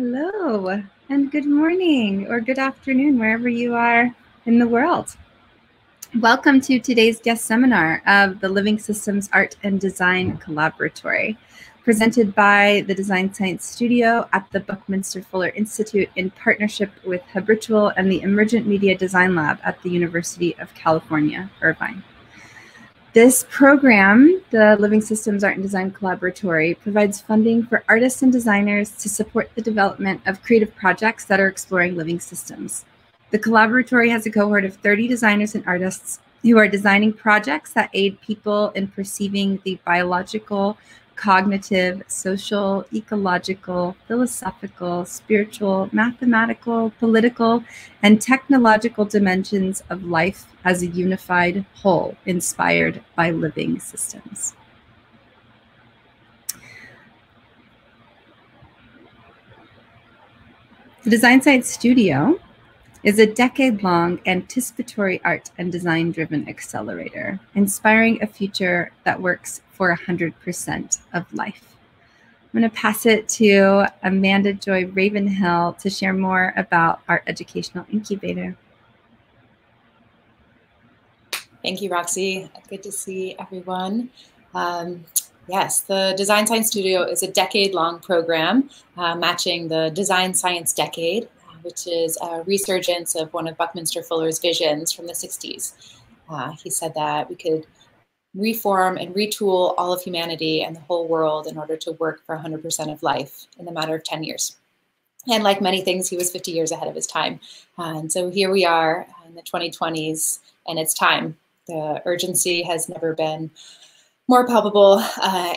Hello, and good morning or good afternoon, wherever you are in the world. Welcome to today's guest seminar of the Living Systems Art and Design Collaboratory, presented by the Design Science Studio at the Buckminster Fuller Institute in partnership with habRitual and the Emergent Media Design Lab at the University of California, Irvine. This program, the Living Systems Art and Design Collaboratory, provides funding for artists and designers to support the development of creative projects that are exploring living systems. The Collaboratory has a cohort of 30 designers and artists who are designing projects that aid people in perceiving the biological, cognitive, social, ecological, philosophical, spiritual, mathematical, political, and technological dimensions of life as a unified whole inspired by living systems. The Design Science Studio is a decade-long anticipatory art and design-driven accelerator, inspiring a future that works for 100% of life. I'm going to pass it to Amanda Joy Ravenhill to share more about our educational incubator. Thank you, Roxy. Good to see everyone. Yes, the Design Science Studio is a decade-long program matching the Design Science Decade, which is a resurgence of one of Buckminster Fuller's visions from the 60s. He said that we could reform and retool all of humanity and the whole world in order to work for 100% of life in the matter of 10 years. And like many things, he was 50 years ahead of his time. And so here we are in the 2020s, and it's time. The urgency has never been more palpable,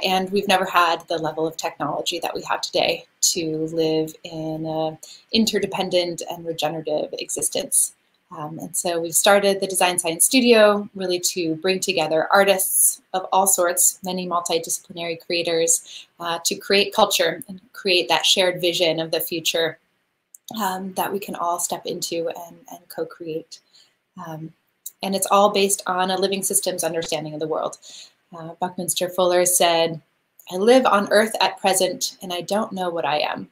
and we've never had the level of technology that we have today to live in an interdependent and regenerative existence. And so we've started the Design Science Studio really to bring together artists of all sorts, many multidisciplinary creators, to create culture and create that shared vision of the future that we can all step into and co-create. And it's all based on a living systems understanding of the world. Buckminster Fuller said, "I live on Earth at present, and I don't know what I am.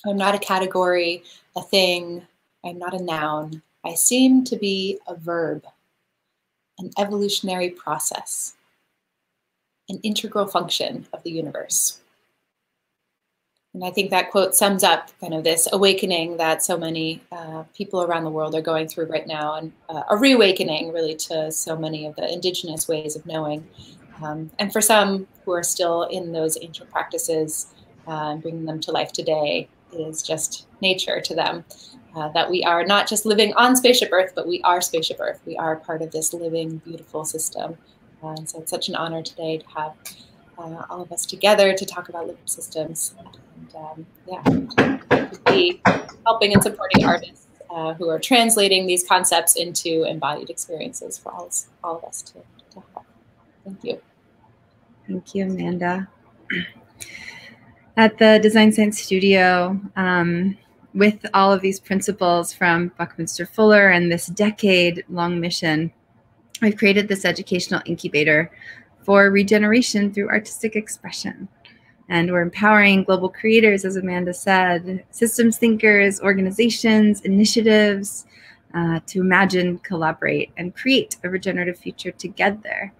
I'm not a category, a thing. I'm not a noun. I seem to be a verb, an evolutionary process, an integral function of the universe." And I think that quote sums up kind of this awakening that so many people around the world are going through right now, and a reawakening really to so many of the indigenous ways of knowing. And for some who are still in those ancient practices, bringing them to life today is just nature to them. That we are not just living on Spaceship Earth, but we are Spaceship Earth. We are part of this living, beautiful system. And so it's such an honor today to have all of us together to talk about living systems. And yeah, to be helping and supporting artists who are translating these concepts into embodied experiences for all of us to have. Thank you. Thank you, Amanda. At the Design Science Studio, with all of these principles from Buckminster Fuller and this decade-long mission, we've created this educational incubator for regeneration through artistic expression. And we're empowering global creators, as Amanda said, systems thinkers, organizations, initiatives to imagine, collaborate, and create a regenerative future together.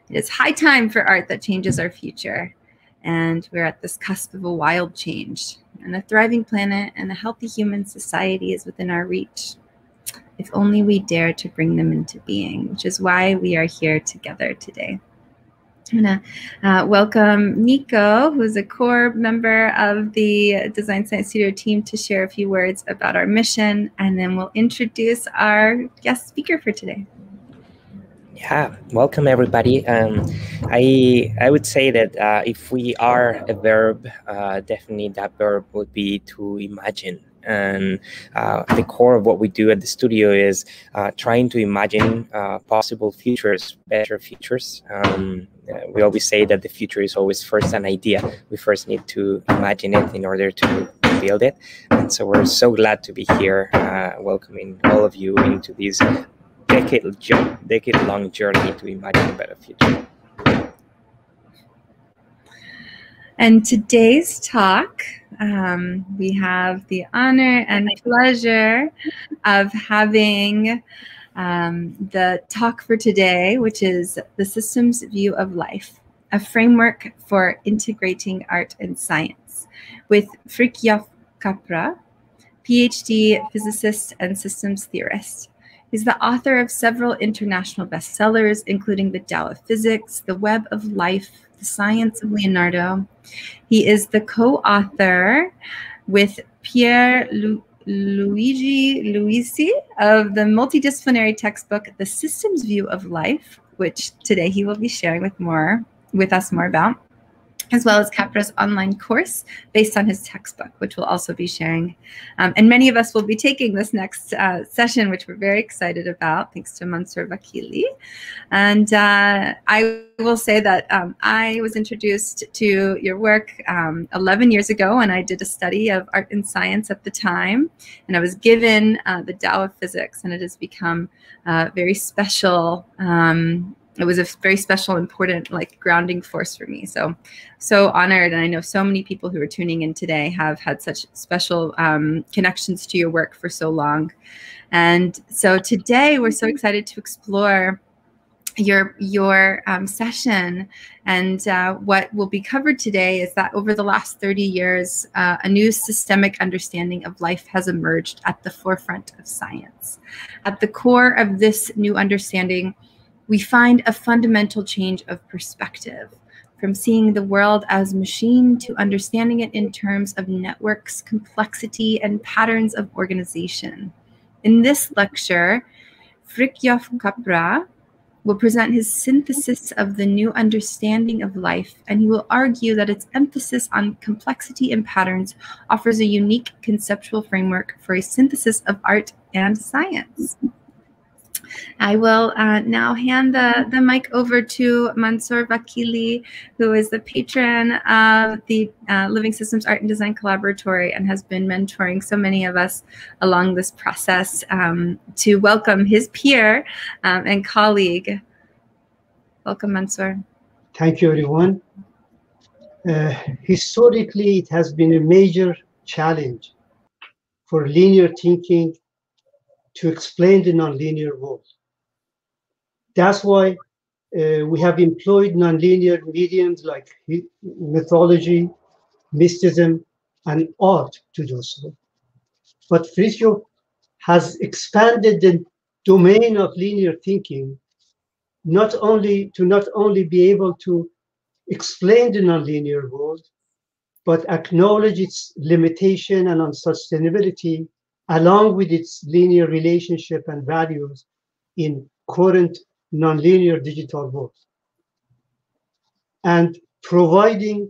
It is high time for art that changes our future. And we're at this cusp of a wild change. And a thriving planet and a healthy human society is within our reach, if only we dare to bring them into being, which is why we are here together today. I'm going to welcome Nico, who's a core member of the Design Science Studio team, to share a few words about our mission, and then we'll introduce our guest speaker for today. Yeah, welcome everybody. I would say that if we are a verb, definitely that verb would be to imagine. And the core of what we do at the studio is trying to imagine possible futures, better futures. We always say that the future is always first an idea. We first need to imagine it in order to build it. And so we're so glad to be here, welcoming all of you into this decade-long journey to imagine a better future. And today's talk, we have the honor and pleasure of having the talk for today, which is The Systems View of Life, a framework for integrating art and science, with Fritjof Capra, PhD physicist and systems theorist. He's the author of several international bestsellers, including The Tao of Physics, The Web of Life, The Science of Leonardo. He is the co-author with Pier Luigi Luisi of the multidisciplinary textbook, The Systems View of Life, which today he will be sharing with us more about, as well as Capra's online course based on his textbook, which we'll also be sharing. And many of us will be taking this next session, which we're very excited about, thanks to Mansour Vakili. And I will say that I was introduced to your work 11 years ago when I did a study of art and science at the time. And I was given the Tao of Physics, and it has become very special. It was a very special, important, like, grounding force for me. So honored. And I know so many people who are tuning in today have had such special connections to your work for so long. And so today we're so excited to explore your session. And what will be covered today is that over the last 30 years, a new systemic understanding of life has emerged at the forefront of science. At the core of this new understanding, we find a fundamental change of perspective, from seeing the world as machine to understanding it in terms of networks, complexity, and patterns of organization. In this lecture, Fritjof Capra will present his synthesis of the new understanding of life, and he will argue that its emphasis on complexity and patterns offers a unique conceptual framework for a synthesis of art and science. I will now hand the mic over to Mansour Vakili, who is the patron of the Living Systems Art and Design Collaboratory and has been mentoring so many of us along this process, to welcome his peer and colleague. Welcome, Mansour. Thank you, everyone. Historically, it has been a major challenge for linear thinking to explain the nonlinear world. That's why we have employed nonlinear mediums like mythology, mysticism, and art to do so. But Fritjof has expanded the domain of linear thinking not only be able to explain the nonlinear world, but acknowledge its limitation and unsustainability, along with its linear relationship and values in current nonlinear digital world, and providing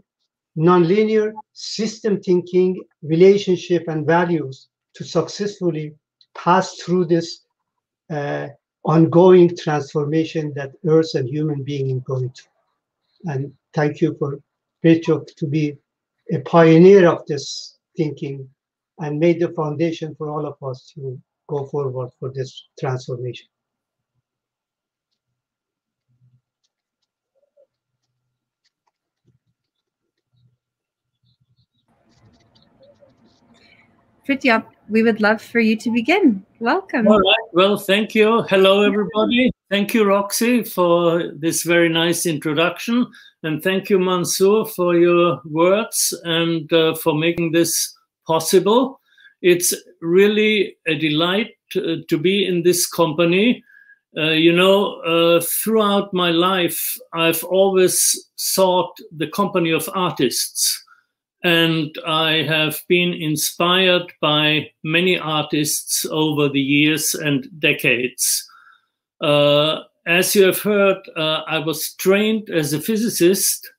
nonlinear system thinking, relationship, and values to successfully pass through this ongoing transformation that Earth and human being is going through. And thank you for Fritjof to be a pioneer of this thinking and made the foundation for all of us to go forward for this transformation. Fritjof, we would love for you to begin. Welcome. All right. Well, thank you. Hello, everybody. Thank you, Roxy, for this very nice introduction. And thank you, Mansour, for your words and for making this possible. It's really a delight to be in this company. Throughout my life, I've always sought the company of artists. And I have been inspired by many artists over the years and decades. As you have heard, I was trained as a physicist,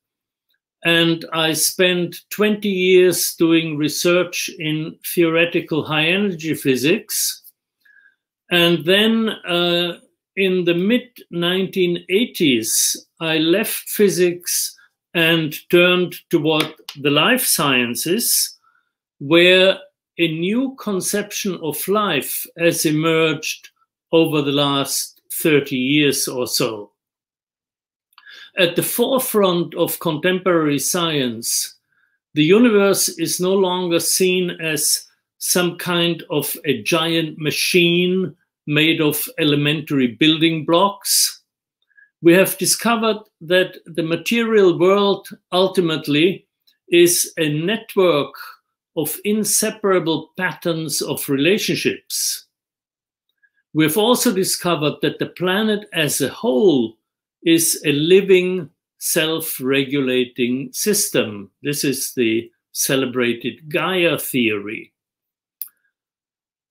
and I spent 20 years doing research in theoretical high-energy physics. And then in the mid-1980s, I left physics and turned toward the life sciences, where a new conception of life has emerged over the last 30 years or so. At the forefront of contemporary science The universe is no longer seen as some kind of a giant machine made of elementary building blocks. We have discovered that the material world ultimately is a network of inseparable patterns of relationships. We have also discovered that the planet as a whole is a living, self-regulating system. This is the celebrated Gaia theory.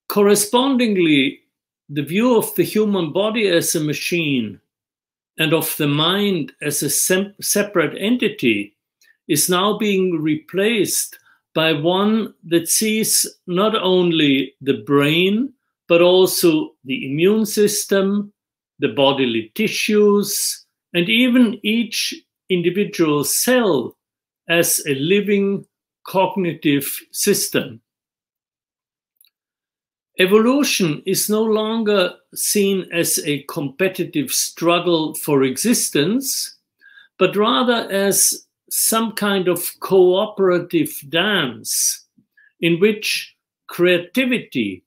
Correspondingly, the view of the human body as a machine and of the mind as a separate entity is now being replaced by one that sees not only the brain, but also the immune system, the bodily tissues, and even each individual cell as a living cognitive system. Evolution is no longer seen as a competitive struggle for existence, but rather as some kind of cooperative dance in which creativity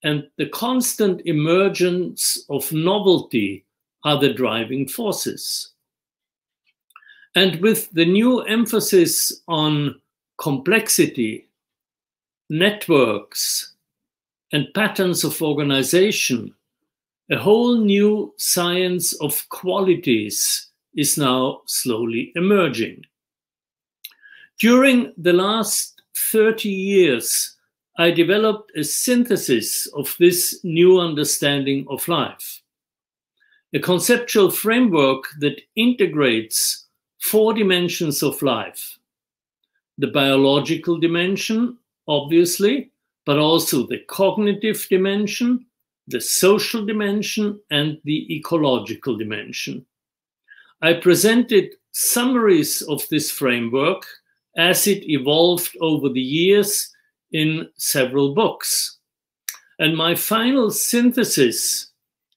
and the constant emergence of novelty are the driving forces. And with the new emphasis on complexity, networks, and patterns of organization, a whole new science of qualities is now slowly emerging. During the last 30 years, I developed a synthesis of this new understanding of life, a conceptual framework that integrates 4 dimensions of life: the biological dimension, obviously, but also the cognitive dimension, the social dimension, and the ecological dimension. I presented summaries of this framework as it evolved over the years in several books. And my final synthesis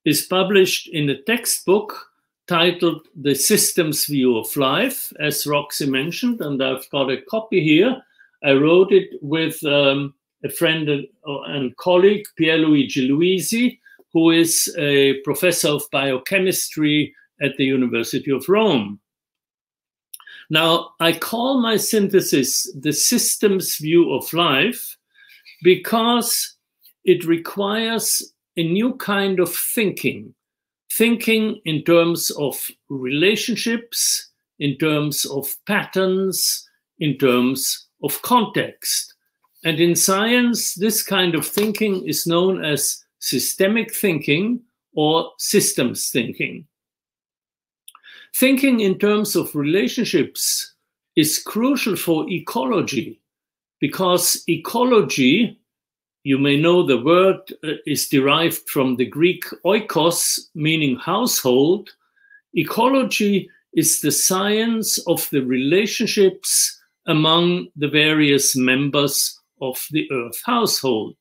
is published in a textbook titled The Systems View of Life, as Roxy mentioned, and I've got a copy here. I wrote it with a friend and colleague, Pierluigi Luisi, who is a professor of biochemistry at the University of Rome. Now, I call my synthesis The Systems View of Life because it requires a new kind of thinking in terms of relationships, in terms of patterns, in terms of context. And in science, this kind of thinking is known as systemic thinking or systems thinking. Thinking in terms of relationships is crucial for ecology, because ecology, you may know the word is derived from the Greek oikos, meaning household. Ecology is the science of the relationships among the various members of the Earth household,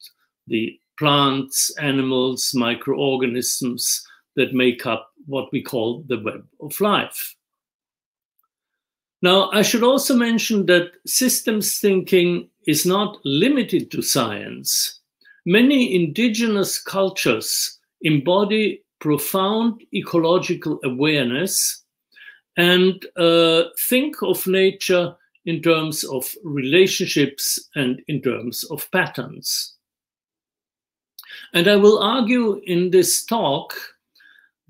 the plants, animals, microorganisms that make up what we call the web of life. Now, I should also mention that systems thinking is not limited to science. Many indigenous cultures embody profound ecological awareness and think of nature in terms of relationships and in terms of patterns. And I will argue in this talk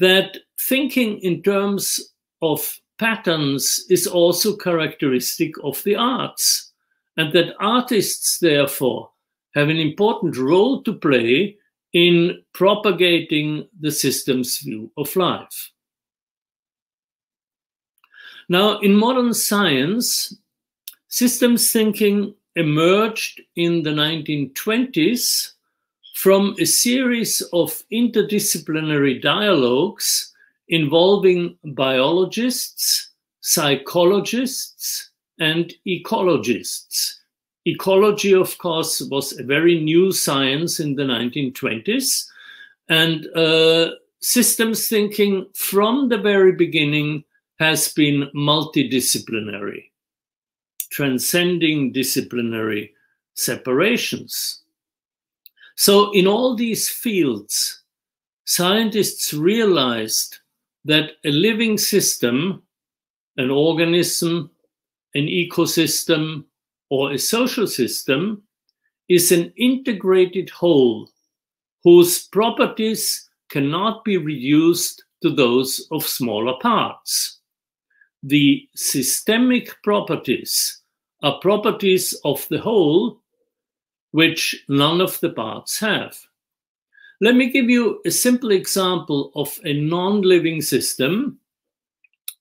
that thinking in terms of patterns is also characteristic of the arts, and that artists, therefore, have an important role to play in propagating the systems view of life. Now, in modern science, systems thinking emerged in the 1920s from a series of interdisciplinary dialogues involving biologists, psychologists, and ecologists. Ecology, of course, was a very new science in the 1920s, and systems thinking from the very beginning has been multidisciplinary. transcending disciplinary separations. So in all these fields, scientists realized that a living system, an organism, an ecosystem, or a social system is an integrated whole whose properties cannot be reduced to those of smaller parts. The systemic properties are properties of the whole which none of the parts have. Let me give you a simple example of a non-living system,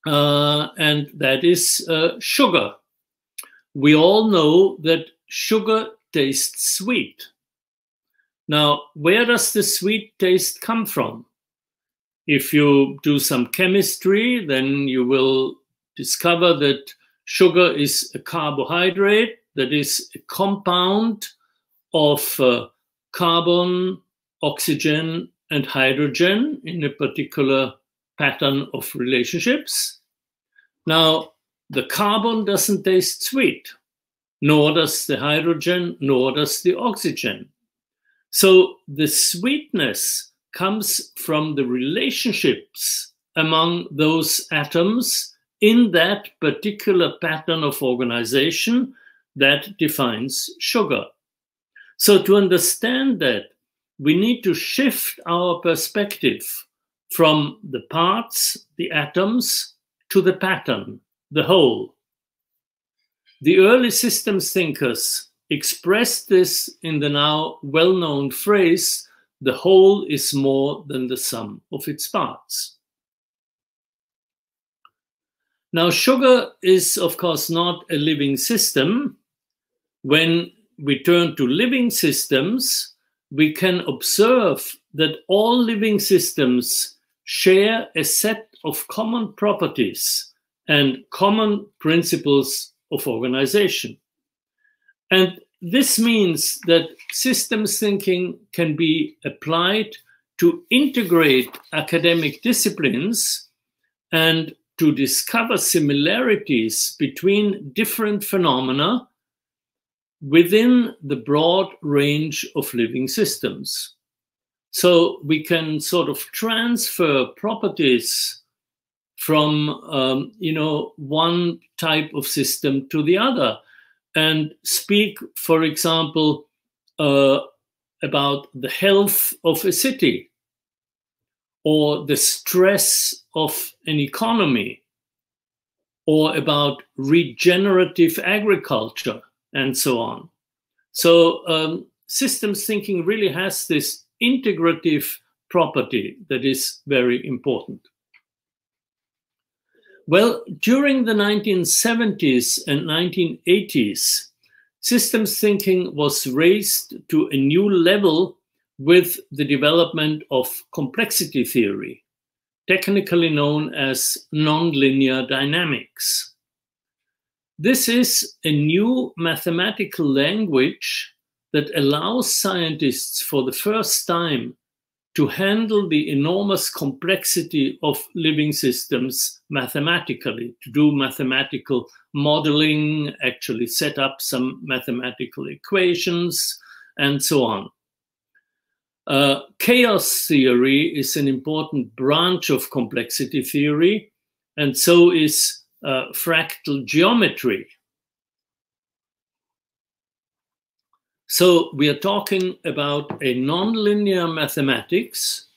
and that is sugar. We all know that sugar tastes sweet. Now, where does the sweet taste come from? If you do some chemistry, then you will discover that sugar is a carbohydrate, that is a compound of carbon, oxygen, and hydrogen in a particular pattern of relationships. Now, the carbon doesn't taste sweet, nor does the hydrogen, nor does the oxygen. So the sweetness comes from the relationships among those atoms in that particular pattern of organization that defines sugar. So to understand that, we need to shift our perspective from the parts, the atoms, to the pattern, the whole. The early systems thinkers expressed this in the now well-known phrase, "The whole is more than the sum of its parts." Now, sugar is, of course, not a living system. When we turn to living systems, we can observe that all living systems share a set of common properties and common principles of organization. And this means that systems thinking can be applied to integrate academic disciplines and to discover similarities between different phenomena within the broad range of living systems. So we can sort of transfer properties from one type of system to the other and speak, for example, about the health of a city or the stress of an economy or about regenerative agriculture and so on. So systems thinking really has this integrative property that is very important. Well, during the 1970s and 1980s, systems thinking was raised to a new level with the development of complexity theory, technically known as nonlinear dynamics. This is a new mathematical language that allows scientists for the first time to handle the enormous complexity of living systems mathematically, to do mathematical modeling, actually set up some mathematical equations, and so on. Chaos theory is an important branch of complexity theory, and so is fractal geometry. So we are talking about a nonlinear mathematics,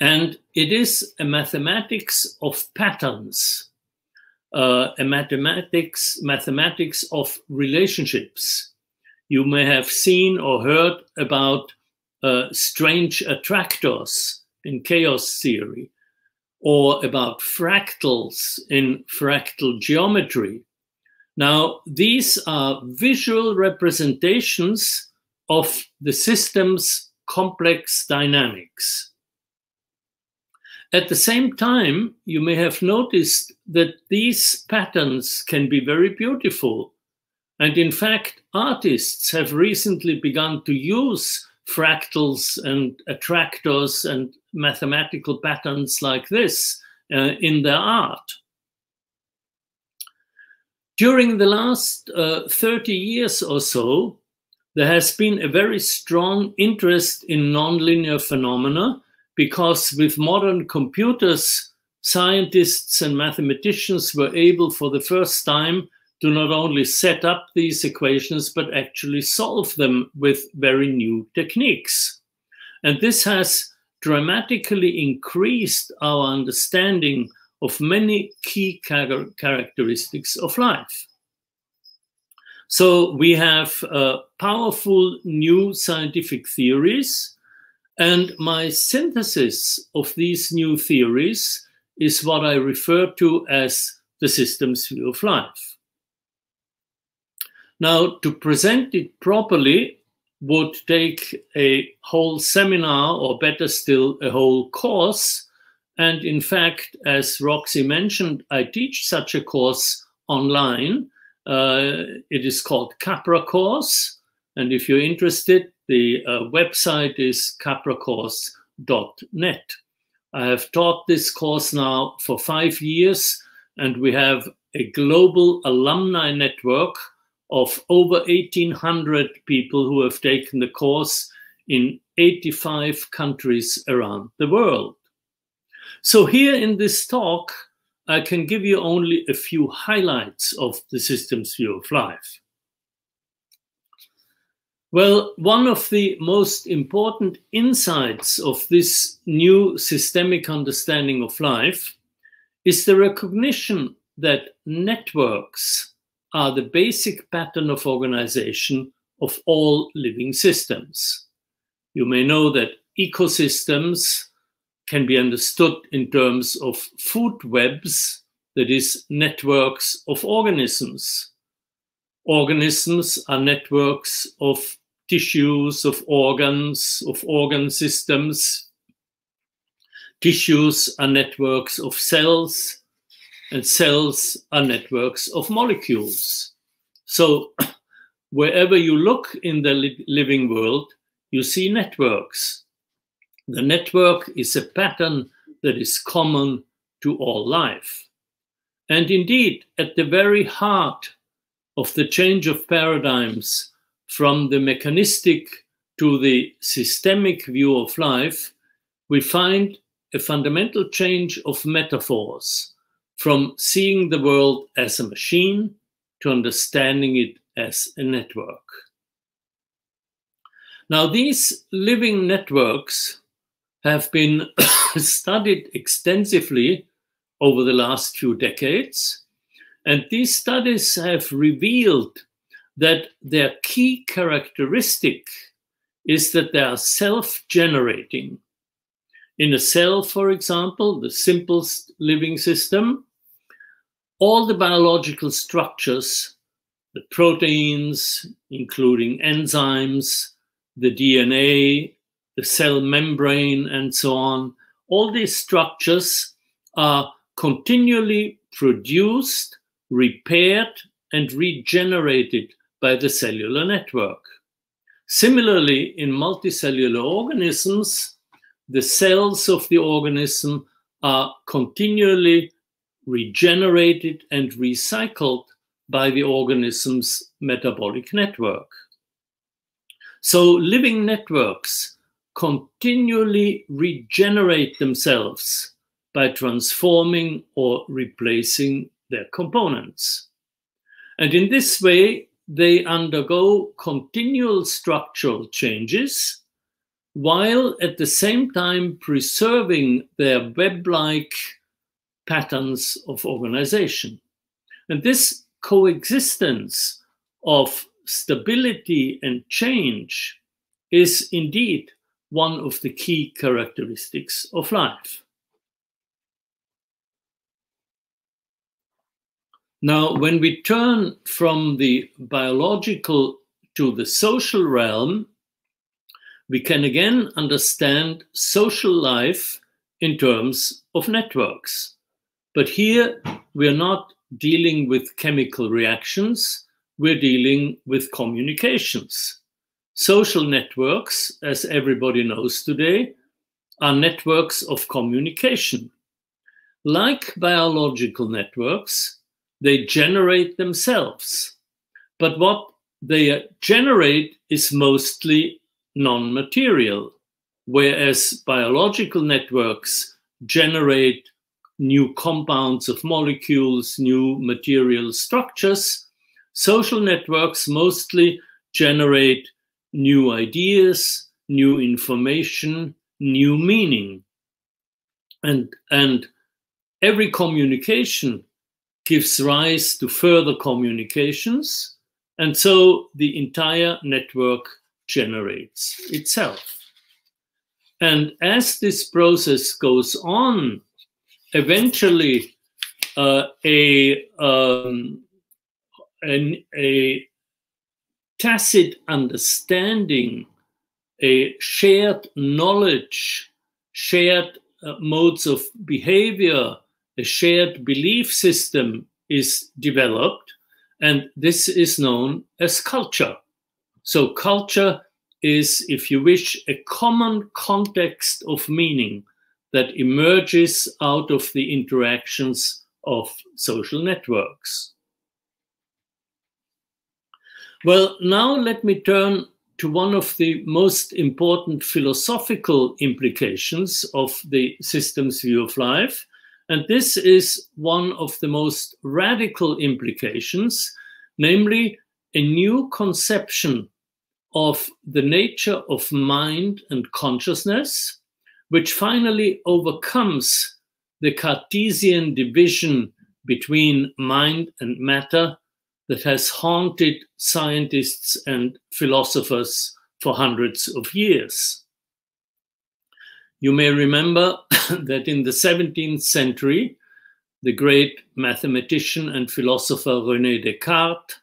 and it is a mathematics of patterns, a mathematics of relationships. You may have seen or heard about strange attractors in chaos theory, or about fractals in fractal geometry. Now, these are visual representations of the system's complex dynamics. At the same time, you may have noticed that these patterns can be very beautiful. And in fact, artists have recently begun to use fractals and attractors and mathematical patterns like this in their art. During the last 30 years or so, there has been a very strong interest in nonlinear phenomena, because with modern computers, scientists and mathematicians were able for the first time to not only set up these equations, but actually solve them with very new techniques. And this has dramatically increased our understanding of many key characteristics of life. So we have powerful new scientific theories, and my synthesis of these new theories is what I refer to as the systems view of life. Now, to present it properly would take a whole seminar, or better still, a whole course. And in fact, as Roxy mentioned, I teach such a course online. It is called Capra course. And if you're interested, the website is capracourse.net. I have taught this course now for 5 years, and we have a global alumni network of over 1,800 people who have taken the course in 85 countries around the world. So here in this talk, I can give you only a few highlights of the systems view of life. Well, one of the most important insights of this new systemic understanding of life is the recognition that networks are the basic pattern of organization of all living systems. You may know that ecosystems can be understood in terms of food webs, that is, networks of organisms. Organisms are networks of tissues, of organs, of organ systems. Tissues are networks of cells, and cells are networks of molecules. So wherever you look in the living world, you see networks. The network is a pattern that is common to all life. And indeed, at the very heart of the change of paradigms from the mechanistic to the systemic view of life, we find a fundamental change of metaphors, from seeing the world as a machine to understanding it as a network. Now, these living networks have been studied extensively over the last few decades, and these studies have revealed that their key characteristic is that they are self-generating. In a cell, for example, the simplest living system, all the biological structures, the proteins, including enzymes, the DNA, the cell membrane, and so on, all these structures are continually produced, repaired, and regenerated by the cellular network. Similarly, in multicellular organisms, the cells of the organism are continually regenerated and recycled by the organism's metabolic network. So living networks continually regenerate themselves by transforming or replacing their components. And in this way, they undergo continual structural changes, while at the same time preserving their web-like patterns of organization. And this coexistence of stability and change is indeed one of the key characteristics of life. Now, when we turn from the biological to the social realm, we can again understand social life in terms of networks. But here, we're not dealing with chemical reactions, we're dealing with communications. Social networks, as everybody knows today, are networks of communication. Like biological networks, They generate themselves. But what they generate is mostly non-material, whereas biological networks generate new compounds of molecules, new material structures. Social networks mostly generate new ideas, new information, new meaning. And every communication gives rise to further communications, and so the entire network generates itself. And as this process goes on, eventually a tacit understanding, a shared knowledge, shared modes of behavior, a shared belief system is developed, and this is known as culture. So culture is, if you wish, a common context of meaning that emerges out of the interactions of social networks. Well, now let me turn to one of the most important philosophical implications of the systems view of life. And this is one of the most radical implications, namely a new conception of the nature of mind and consciousness, which finally overcomes the Cartesian division between mind and matter that has haunted scientists and philosophers for hundreds of years. You may remember that in the 17th century, the great mathematician and philosopher René Descartes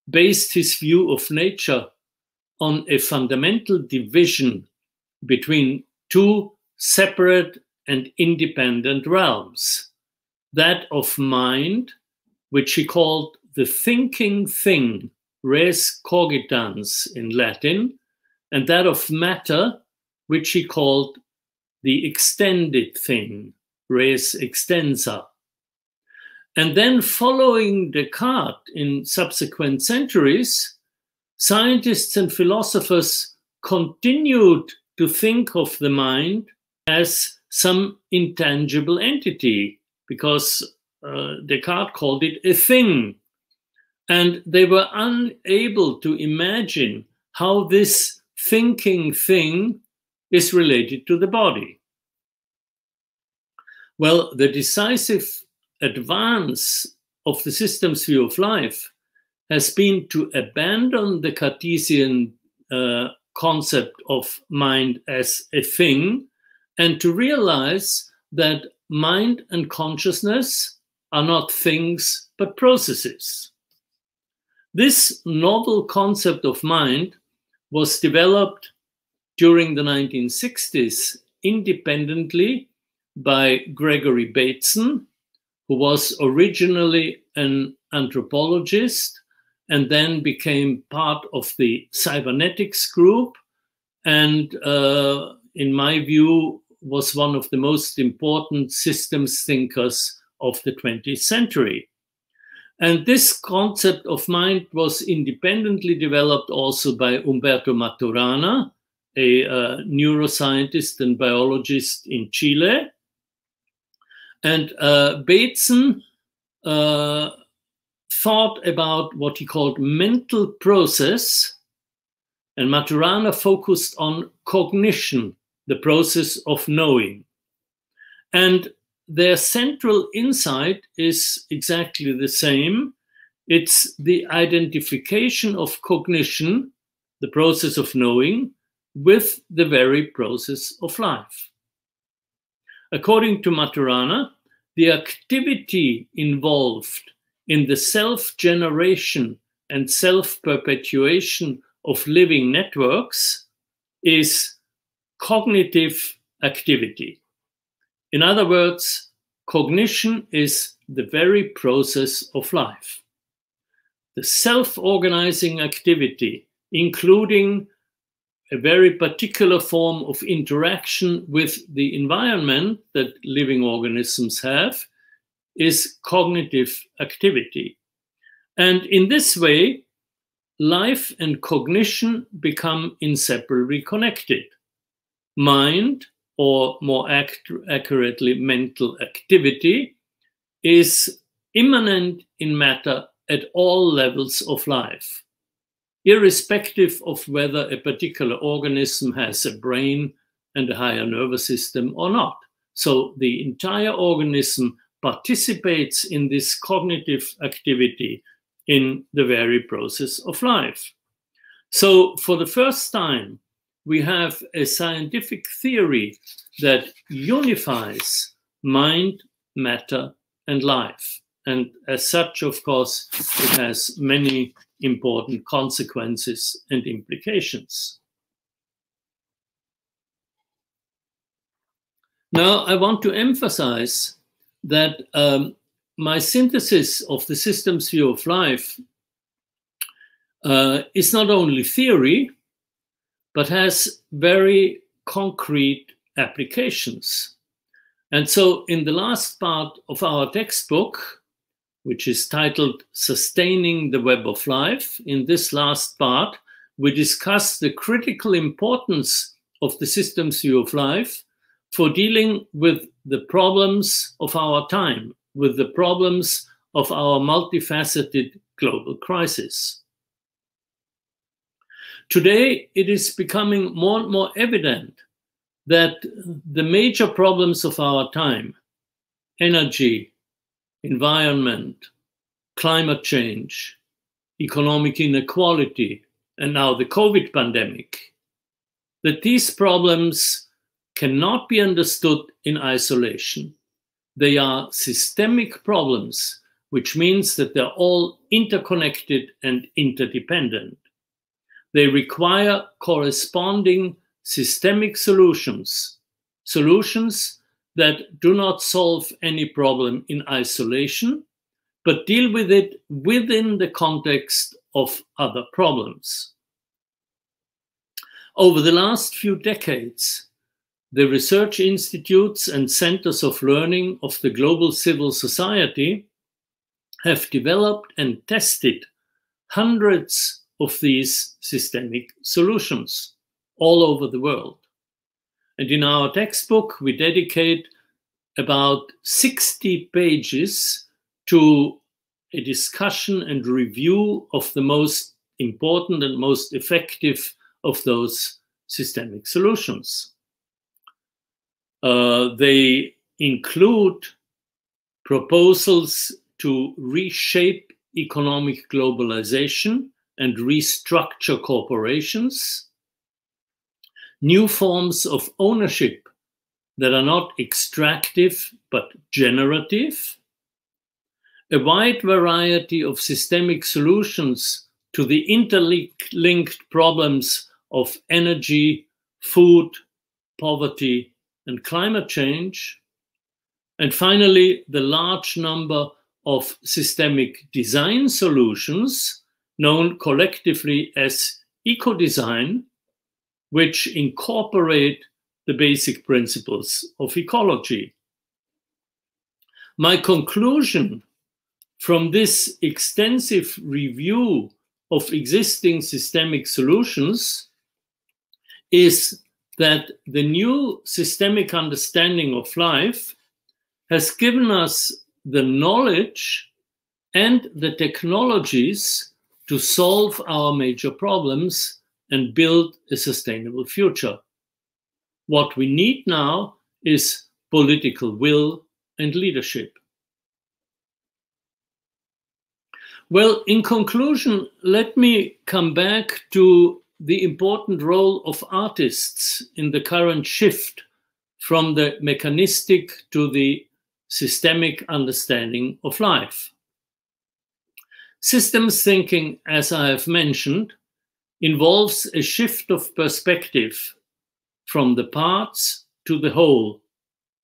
based his view of nature on a fundamental division between two separate and independent realms, that of mind, which he called the thinking thing, res cogitans in Latin, and that of matter, which he called the extended thing, res extensa. And then following Descartes in subsequent centuries, scientists and philosophers continued to think of the mind as some intangible entity, because Descartes called it a thing. And they were unable to imagine how this thinking thing is related to the body. Well, the decisive advance of the systems view of life has been to abandon the Cartesian concept of mind as a thing and to realize that mind and consciousness are not things but processes. This novel concept of mind was developed during the 1960s independently by Gregory Bateson, who was originally an anthropologist and then became part of the cybernetics group, and in my view was one of the most important systems thinkers of the 20th century. And this concept of mind was independently developed also by Umberto Maturana, a neuroscientist and biologist in Chile. And Bateson thought about what he called mental process, and Maturana focused on cognition, the process of knowing. And their central insight is exactly the same. It's the identification of cognition, the process of knowing, with the very process of life. According to Maturana, the activity involved in the self-generation and self-perpetuation of living networks is cognitive activity. In other words, cognition is the very process of life. The self-organizing activity, including a very particular form of interaction with the environment that living organisms have, is cognitive activity. And in this way, life and cognition become inseparably connected. Mind, or more accurately, mental activity, is immanent in matter at all levels of life, irrespective of whether a particular organism has a brain and a higher nervous system or not. So the entire organism participates in this cognitive activity in the very process of life. So for the first time, we have a scientific theory that unifies mind, matter, and life. And as such, of course, it has many important consequences and implications. Now, I want to emphasize that my synthesis of the systems view of life is not only theory, but has very concrete applications. And so in the last part of our textbook, which is titled Sustaining the Web of Life, in this last part, we discuss the critical importance of the systems view of life for dealing with the problems of our time, with the problems of our multifaceted global crisis. Today, it is becoming more and more evident that the major problems of our time, energy, environment, climate change, economic inequality, and now the COVID pandemic, that these problems cannot be understood in isolation. They are systemic problems, which means that they're all interconnected and interdependent. They require corresponding systemic solutions, solutions that do not solve any problem in isolation, but deal with it within the context of other problems. Over the last few decades, the research institutes and centers of learning of the global civil society have developed and tested hundreds of these systemic solutions all over the world. And in our textbook, we dedicate about 60 pages to a discussion and review of the most important and most effective of those systemic solutions. They include proposals to reshape economic globalization and restructure corporations, new forms of ownership that are not extractive but generative, a wide variety of systemic solutions to the interlinked problems of energy, food, poverty, and climate change, and finally, the large number of systemic design solutions known collectively as eco-design, which incorporate the basic principles of ecology. My conclusion from this extensive review of existing systemic solutions is that the new systemic understanding of life has given us the knowledge and the technologies to solve our major problems and build a sustainable future. What we need now is political will and leadership. Well, in conclusion, let me come back to the important role of artists in the current shift from the mechanistic to the systemic understanding of life. Systems thinking, as I have mentioned, involves a shift of perspective from the parts to the whole,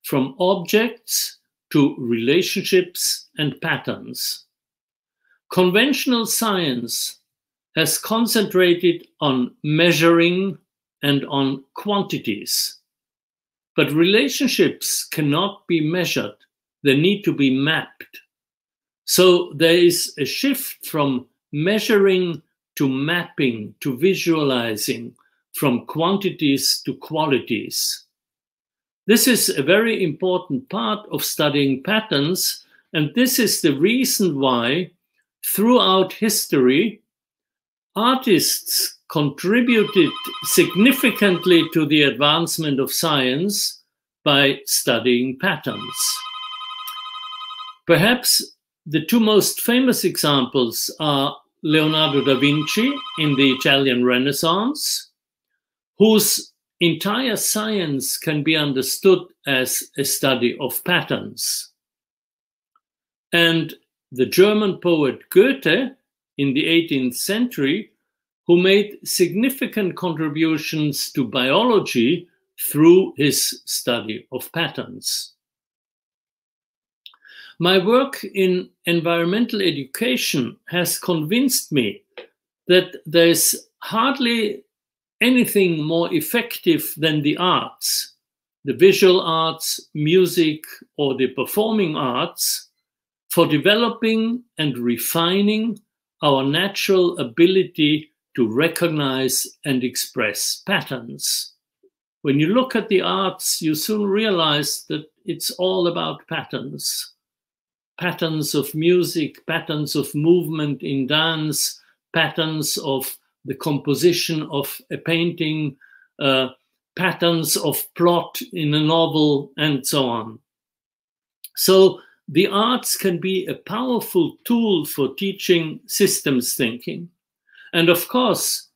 from objects to relationships and patterns. Conventional science has concentrated on measuring and on quantities, but relationships cannot be measured they need to be mapped. So there is a shift from measuring to mapping to visualizing, from quantities to qualities. This is a very important part of studying patterns, and this is the reason why throughout history artists contributed significantly to the advancement of science by studying patterns. Perhaps the two most famous examples are Leonardo da Vinci in the Italian Renaissance, whose entire science can be understood as a study of patterns, and the German poet Goethe in the 18th century, who made significant contributions to biology through his study of patterns. My work in environmental education has convinced me that there's hardly anything more effective than the arts, the visual arts, music, or the performing arts, for developing and refining our natural ability to recognize and express patterns. When you look at the arts, you soon realize that it's all about patterns. Patterns of music, patterns of movement in dance, patterns of the composition of a painting, patterns of plot in a novel, and so on. So the arts can be a powerful tool for teaching systems thinking. And of course,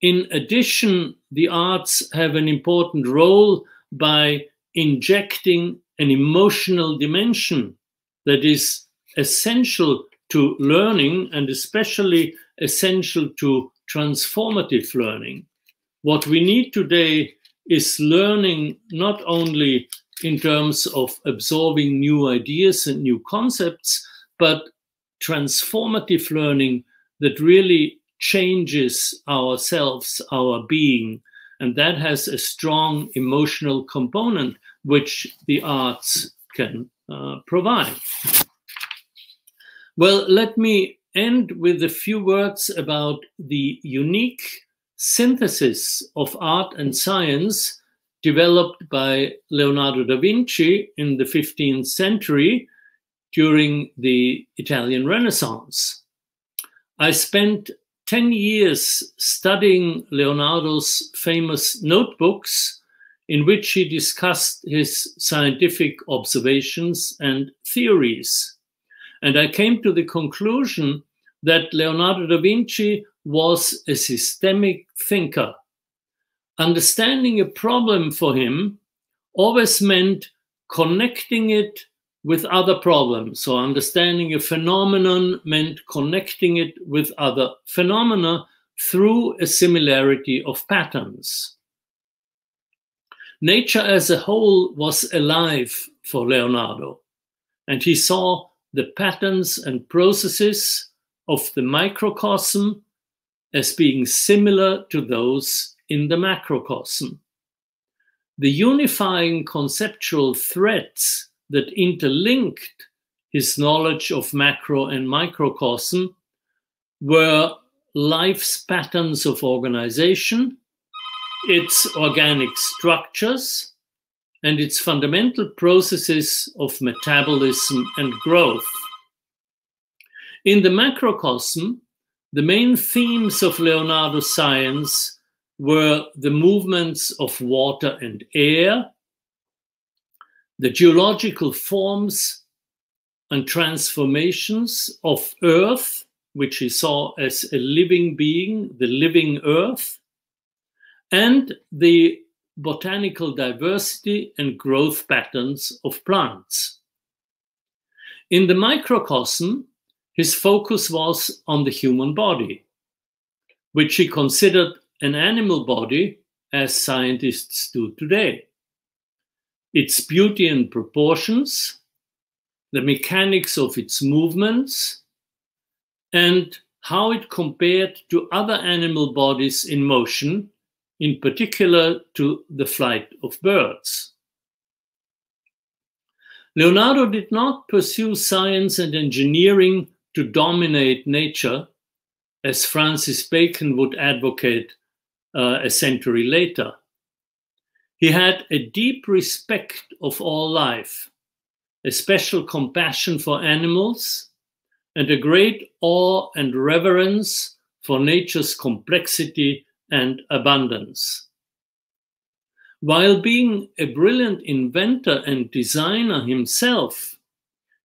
in addition, the arts have an important role by injecting an emotional dimension that is essential to learning, and especially essential to transformative learning. What we need today is learning not only in terms of absorbing new ideas and new concepts, but transformative learning that really changes ourselves, our being. And that has a strong emotional component, which the arts can provide. Well, let me end with a few words about the unique synthesis of art and science developed by Leonardo da Vinci in the 15th century during the Italian Renaissance. I spent 10 years studying Leonardo's famous notebooks in which he discussed his scientific observations and theories. And I came to the conclusion that Leonardo da Vinci was a systemic thinker. Understanding a problem for him always meant connecting it with other problems. So understanding a phenomenon meant connecting it with other phenomena through a similarity of patterns. Nature as a whole was alive for Leonardo, and he saw the patterns and processes of the microcosm as being similar to those in the macrocosm. The unifying conceptual threads that interlinked his knowledge of macro and microcosm were life's patterns of organization, its organic structures, and its fundamental processes of metabolism and growth. In the macrocosm, the main themes of Leonardo's science were the movements of water and air, the geological forms and transformations of Earth, which he saw as a living being, the living Earth, and the botanical diversity and growth patterns of plants. In the microcosm, his focus was on the human body, which he considered an animal body, as scientists do today. Its beauty and proportions, the mechanics of its movements, and how it compared to other animal bodies in motion, in particular to the flight of birds. Leonardo did not pursue science and engineering to dominate nature, as Francis Bacon would advocate a century later. He had a deep respect of all life, a special compassion for animals, and a great awe and reverence for nature's complexity and abundance. While being a brilliant inventor and designer himself,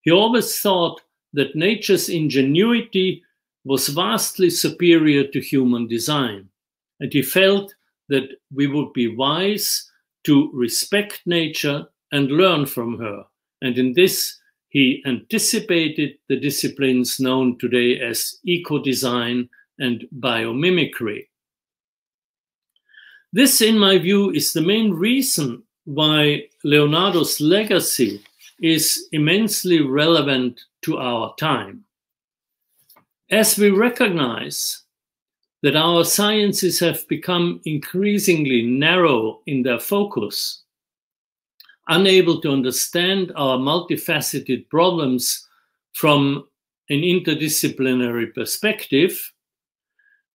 he always thought that nature's ingenuity was vastly superior to human design, and he felt that we would be wise to respect nature and learn from her. And in this, he anticipated the disciplines known today as eco-design and biomimicry. This, in my view, is the main reason why Leonardo's legacy is immensely relevant to our time. As we recognize that our sciences have become increasingly narrow in their focus, unable to understand our multifaceted problems from an interdisciplinary perspective,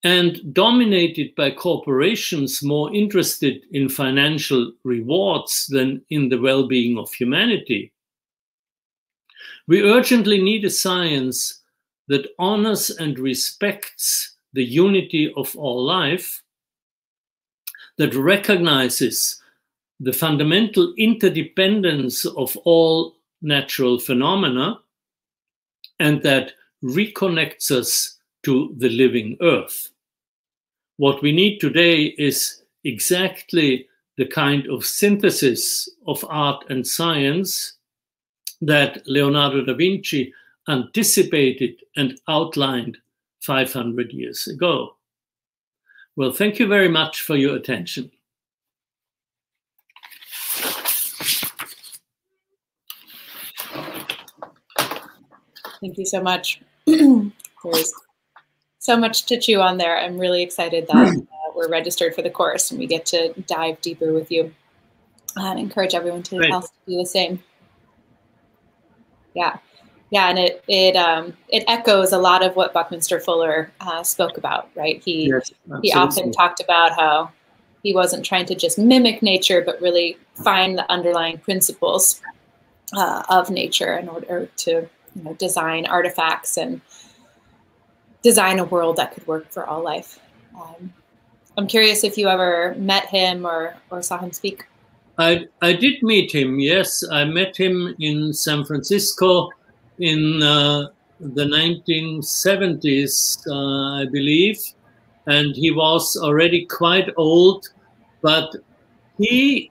and dominated by corporations more interested in financial rewards than in the well-being of humanity, we urgently need a science that honors and respects the unity of all life, that recognizes the fundamental interdependence of all natural phenomena, and that reconnects us to the living earth. What we need today is exactly the kind of synthesis of art and science that Leonardo da Vinci anticipated and outlined 500 years ago. Well, thank you very much for your attention. Thank you so much. There's so much to chew on there. I'm really excited that we're registered for the course and we get to dive deeper with you. And encourage everyone to else to do the same. Yeah, and it echoes a lot of what Buckminster Fuller spoke about, right? He often talked about how he wasn't trying to just mimic nature, but really find the underlying principles of nature in order to design artifacts and design a world that could work for all life. I'm curious if you ever met him or saw him speak. I did meet him, yes. I met him in San Francisco in the 1970s, I believe. And he was already quite old, but he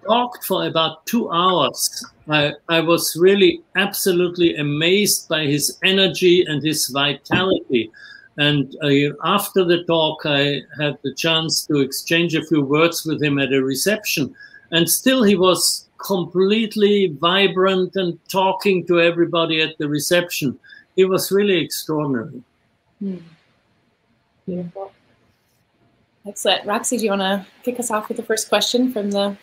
talked for about 2 hours. I was really absolutely amazed by his energy and his vitality. And after the talk, I had the chance to exchange a few words with him at a reception. And still he was completely vibrant and talking to everybody at the reception. It was really extraordinary. Beautiful. Excellent. Roxy, do you want to kick us off with the first question from the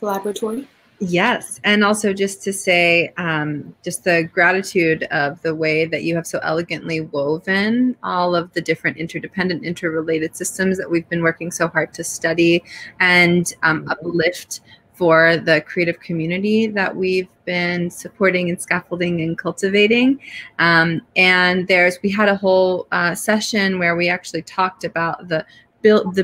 Collaboratory? Yes, and also just to say, just the gratitude of the way that you have so elegantly woven all of the different interdependent, interrelated systems that we've been working so hard to study and uplift for the creative community that we've been supporting and scaffolding and cultivating. And we had a whole session where we actually talked about the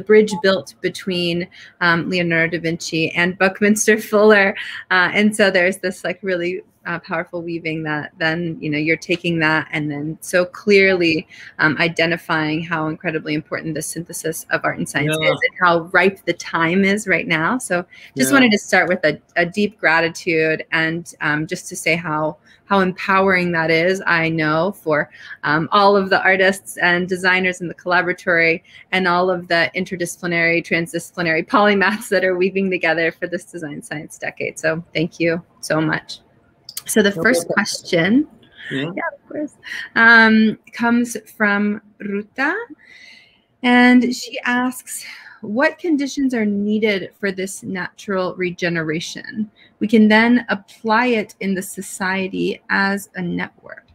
bridge built between Leonardo da Vinci and Buckminster Fuller, and so there's this like really powerful weaving that then you're taking that and then so clearly identifying how incredibly important the synthesis of art and science is and how ripe the time is right now. So just wanted to start with a deep gratitude and just to say how empowering that is, I know, for all of the artists and designers in the Collaboratory and all of the interdisciplinary, transdisciplinary polymaths that are weaving together for this design science decade. So thank you so much. So the first question, of course, comes from Ruta, and she asks, what conditions are needed for this natural regeneration? We can then apply it in the society as a network.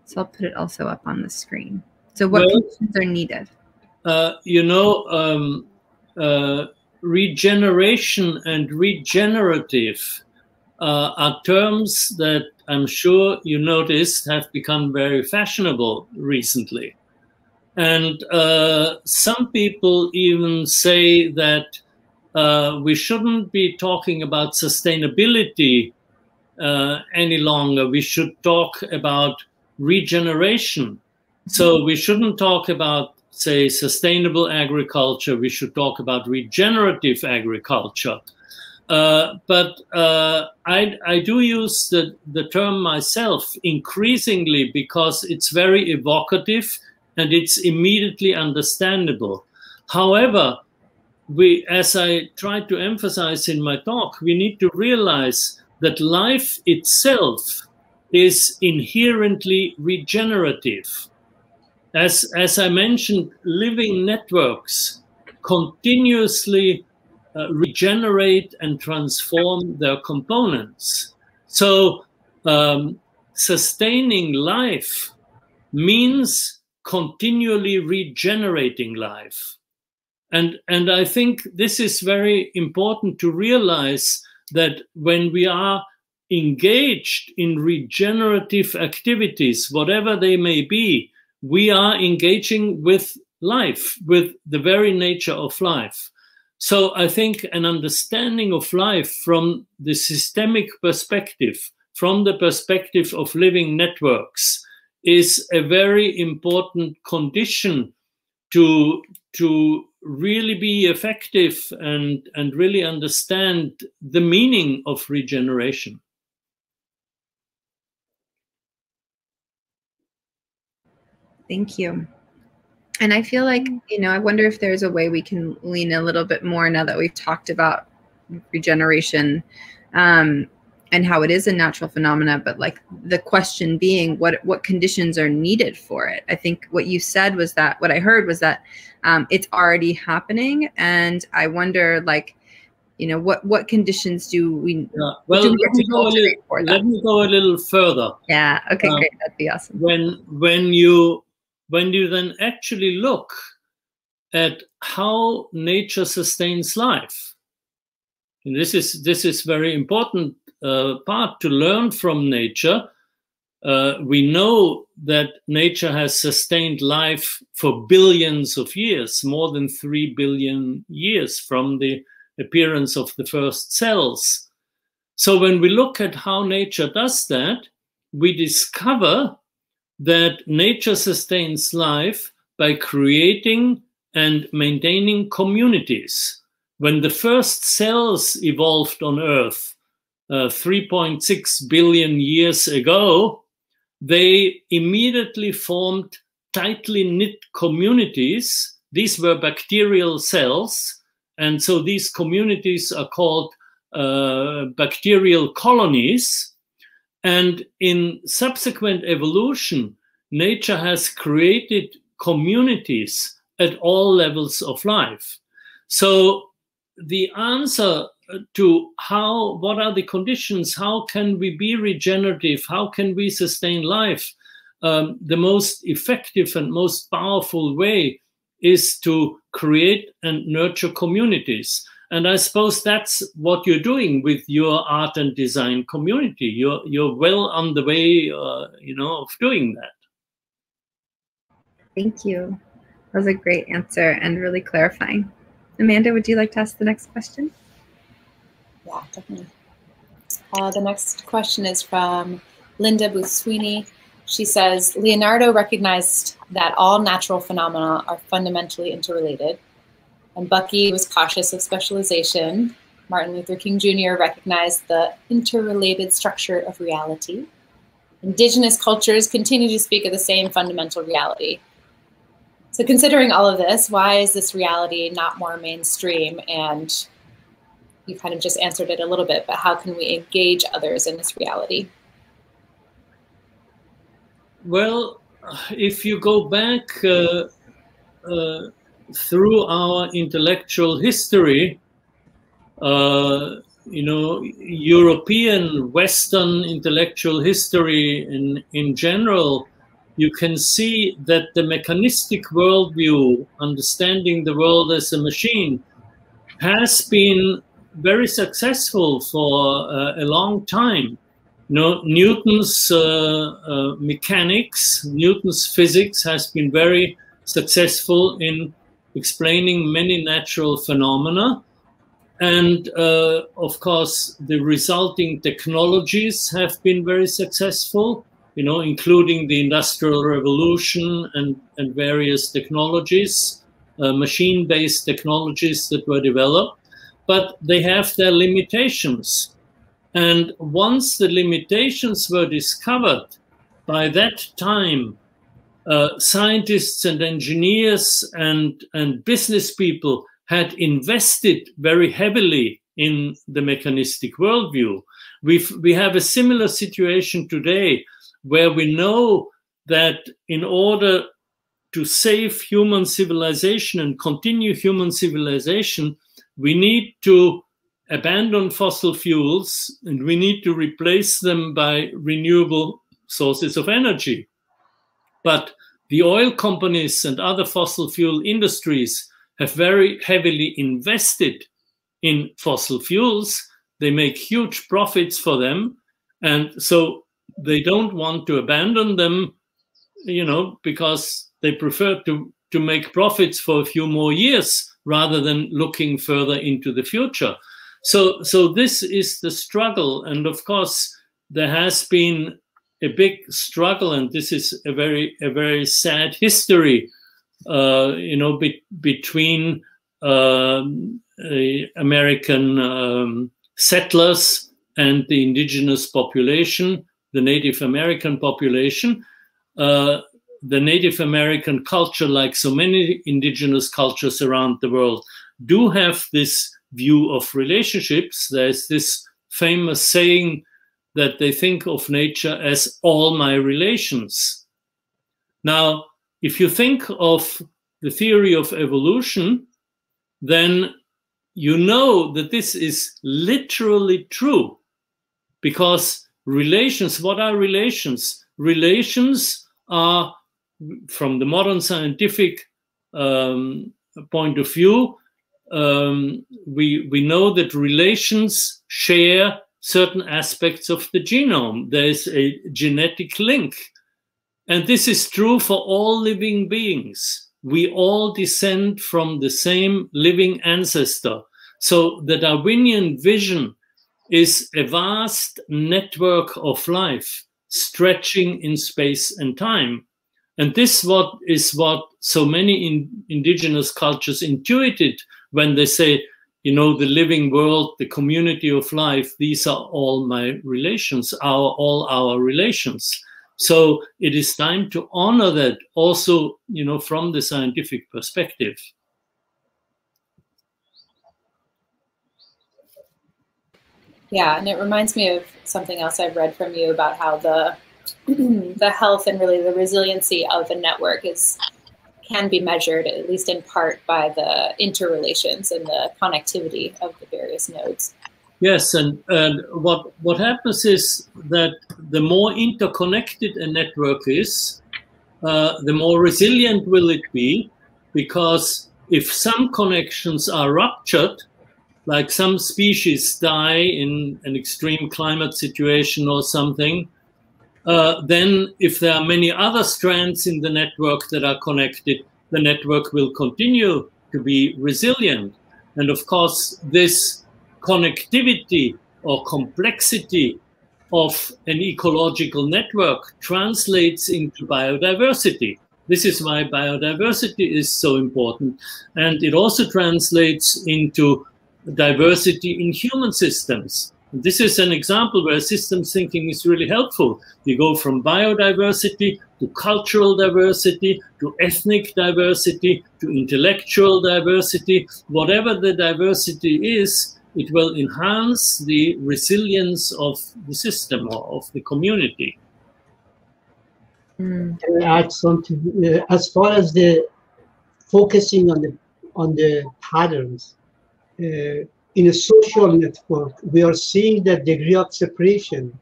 So I'll put it also up on the screen. So what conditions are needed? Regeneration and regenerative are terms that I'm sure you noticed have become very fashionable recently. And some people even say that we shouldn't be talking about sustainability any longer. We should talk about regeneration. So we shouldn't talk about, say, sustainable agriculture. We should talk about regenerative agriculture. But I do use the term myself increasingly because it's very evocative and it's immediately understandable. However, as I tried to emphasize in my talk, we need to realize that life itself is inherently regenerative. As I mentioned, living networks continuously regenerate and transform their components. So sustaining life means continually regenerating life. And I think this is very important to realize that when we are engaged in regenerative activities, whatever they may be, we are engaging with life, with the very nature of life. So I think an understanding of life from the systemic perspective, from the perspective of living networks, is a very important condition to really be effective and really understand the meaning of regeneration. Thank you. And I feel like, I wonder if there's a way we can lean a little bit more now that we've talked about regeneration and how it is a natural phenomena, but like the question being what conditions are needed for it. I think what you said was that, what I heard was that it's already happening. And I wonder, like, what conditions do we, well, do we get to cultivate for that? Let me go a little further. Yeah, okay, great, that'd be awesome. When you then actually look at how nature sustains life, and this is very important part to learn from nature. We know that nature has sustained life for billions of years, more than 3 billion years from the appearance of the first cells. So when we look at how nature does that, we discover that nature sustains life by creating and maintaining communities. When the first cells evolved on Earth 3.6 billion years ago, they immediately formed tightly knit communities. These were bacterial cells, and so these communities are called bacterial colonies. And in subsequent evolution, nature has created communities at all levels of life. So the answer to what are the conditions, how can we be regenerative, how can we sustain life, the most effective and most powerful way is to create and nurture communities. And I suppose that's what you're doing with your art and design community. You're well on the way, of doing that. Thank you. That was a great answer and really clarifying. Amanda, would you like to ask the next question? Yeah, definitely. The next question is from Linda Booth Sweeney. She says, Leonardo recognized that all natural phenomena are fundamentally interrelated, and Bucky was cautious of specialization. Martin Luther King Jr. recognized the interrelated structure of reality. Indigenous cultures continue to speak of the same fundamental reality. So considering all of this, why is this reality not more mainstream? And you kind of just answered it a little bit, but how can we engage others in this reality? Well, if you go back through our intellectual history, you know, European, Western intellectual history in general, you can see that the mechanistic worldview, understanding the world as a machine, has been very successful for a long time. You know, Newton's mechanics, Newton's physics has been very successful in explaining many natural phenomena. And of course, the resulting technologies have been very successful, you know, including the Industrial Revolution and various technologies, machine-based technologies that were developed, but they have their limitations. And once the limitations were discovered, by that time, scientists and engineers and business people had invested very heavily in the mechanistic worldview. We have a similar situation today where we know that in order to save human civilization and continue human civilization, we need to abandon fossil fuels and we need to replace them by renewable sources of energy. But the oil companies and other fossil fuel industries have very heavily invested in fossil fuels. They make huge profits for them. And so they don't want to abandon them, you know, because they prefer to make profits for a few more years rather than looking further into the future. So this is the struggle. And of course, there has been a big struggle, and this is a very sad history, you know, between American settlers and the indigenous population, the Native American population. The Native American culture, like so many indigenous cultures around the world, do have this view of relationships. There's this famous saying that they think of nature as all my relations. Now, if you think of the theory of evolution, then you know that this is literally true, because relations, what are relations? Relations are, from the modern scientific point of view, we know that relations share certain aspects of the genome. There is a genetic link. And this is true for all living beings. We all descend from the same living ancestor. So the Darwinian vision is a vast network of life stretching in space and time. And this is what so many indigenous cultures intuited when they say, you know, the living world, the community of life, these are all my relations, all our relations. So it is time to honor that also, you know, from the scientific perspective. Yeah, and it reminds me of something else I've read from you about how the health and really the resiliency of a network can be measured, at least in part, by the interrelations and the connectivity of the various nodes. Yes, and what happens is that the more interconnected a network is, the more resilient will it be, because if some connections are ruptured, like some species die in an extreme climate situation or something, then if there are many other strands in the network that are connected, the network will continue to be resilient. And of course, this connectivity or complexity of an ecological network translates into biodiversity. This is why biodiversity is so important. And it also translates into diversity in human systems. This is an example where systems thinking is really helpful. You go from biodiversity to cultural diversity, to ethnic diversity, to intellectual diversity. Whatever the diversity is, it will enhance the resilience of the system or of the community. Can I add something? As far as the focusing on the patterns. In a social network, we are seeing that degree of separation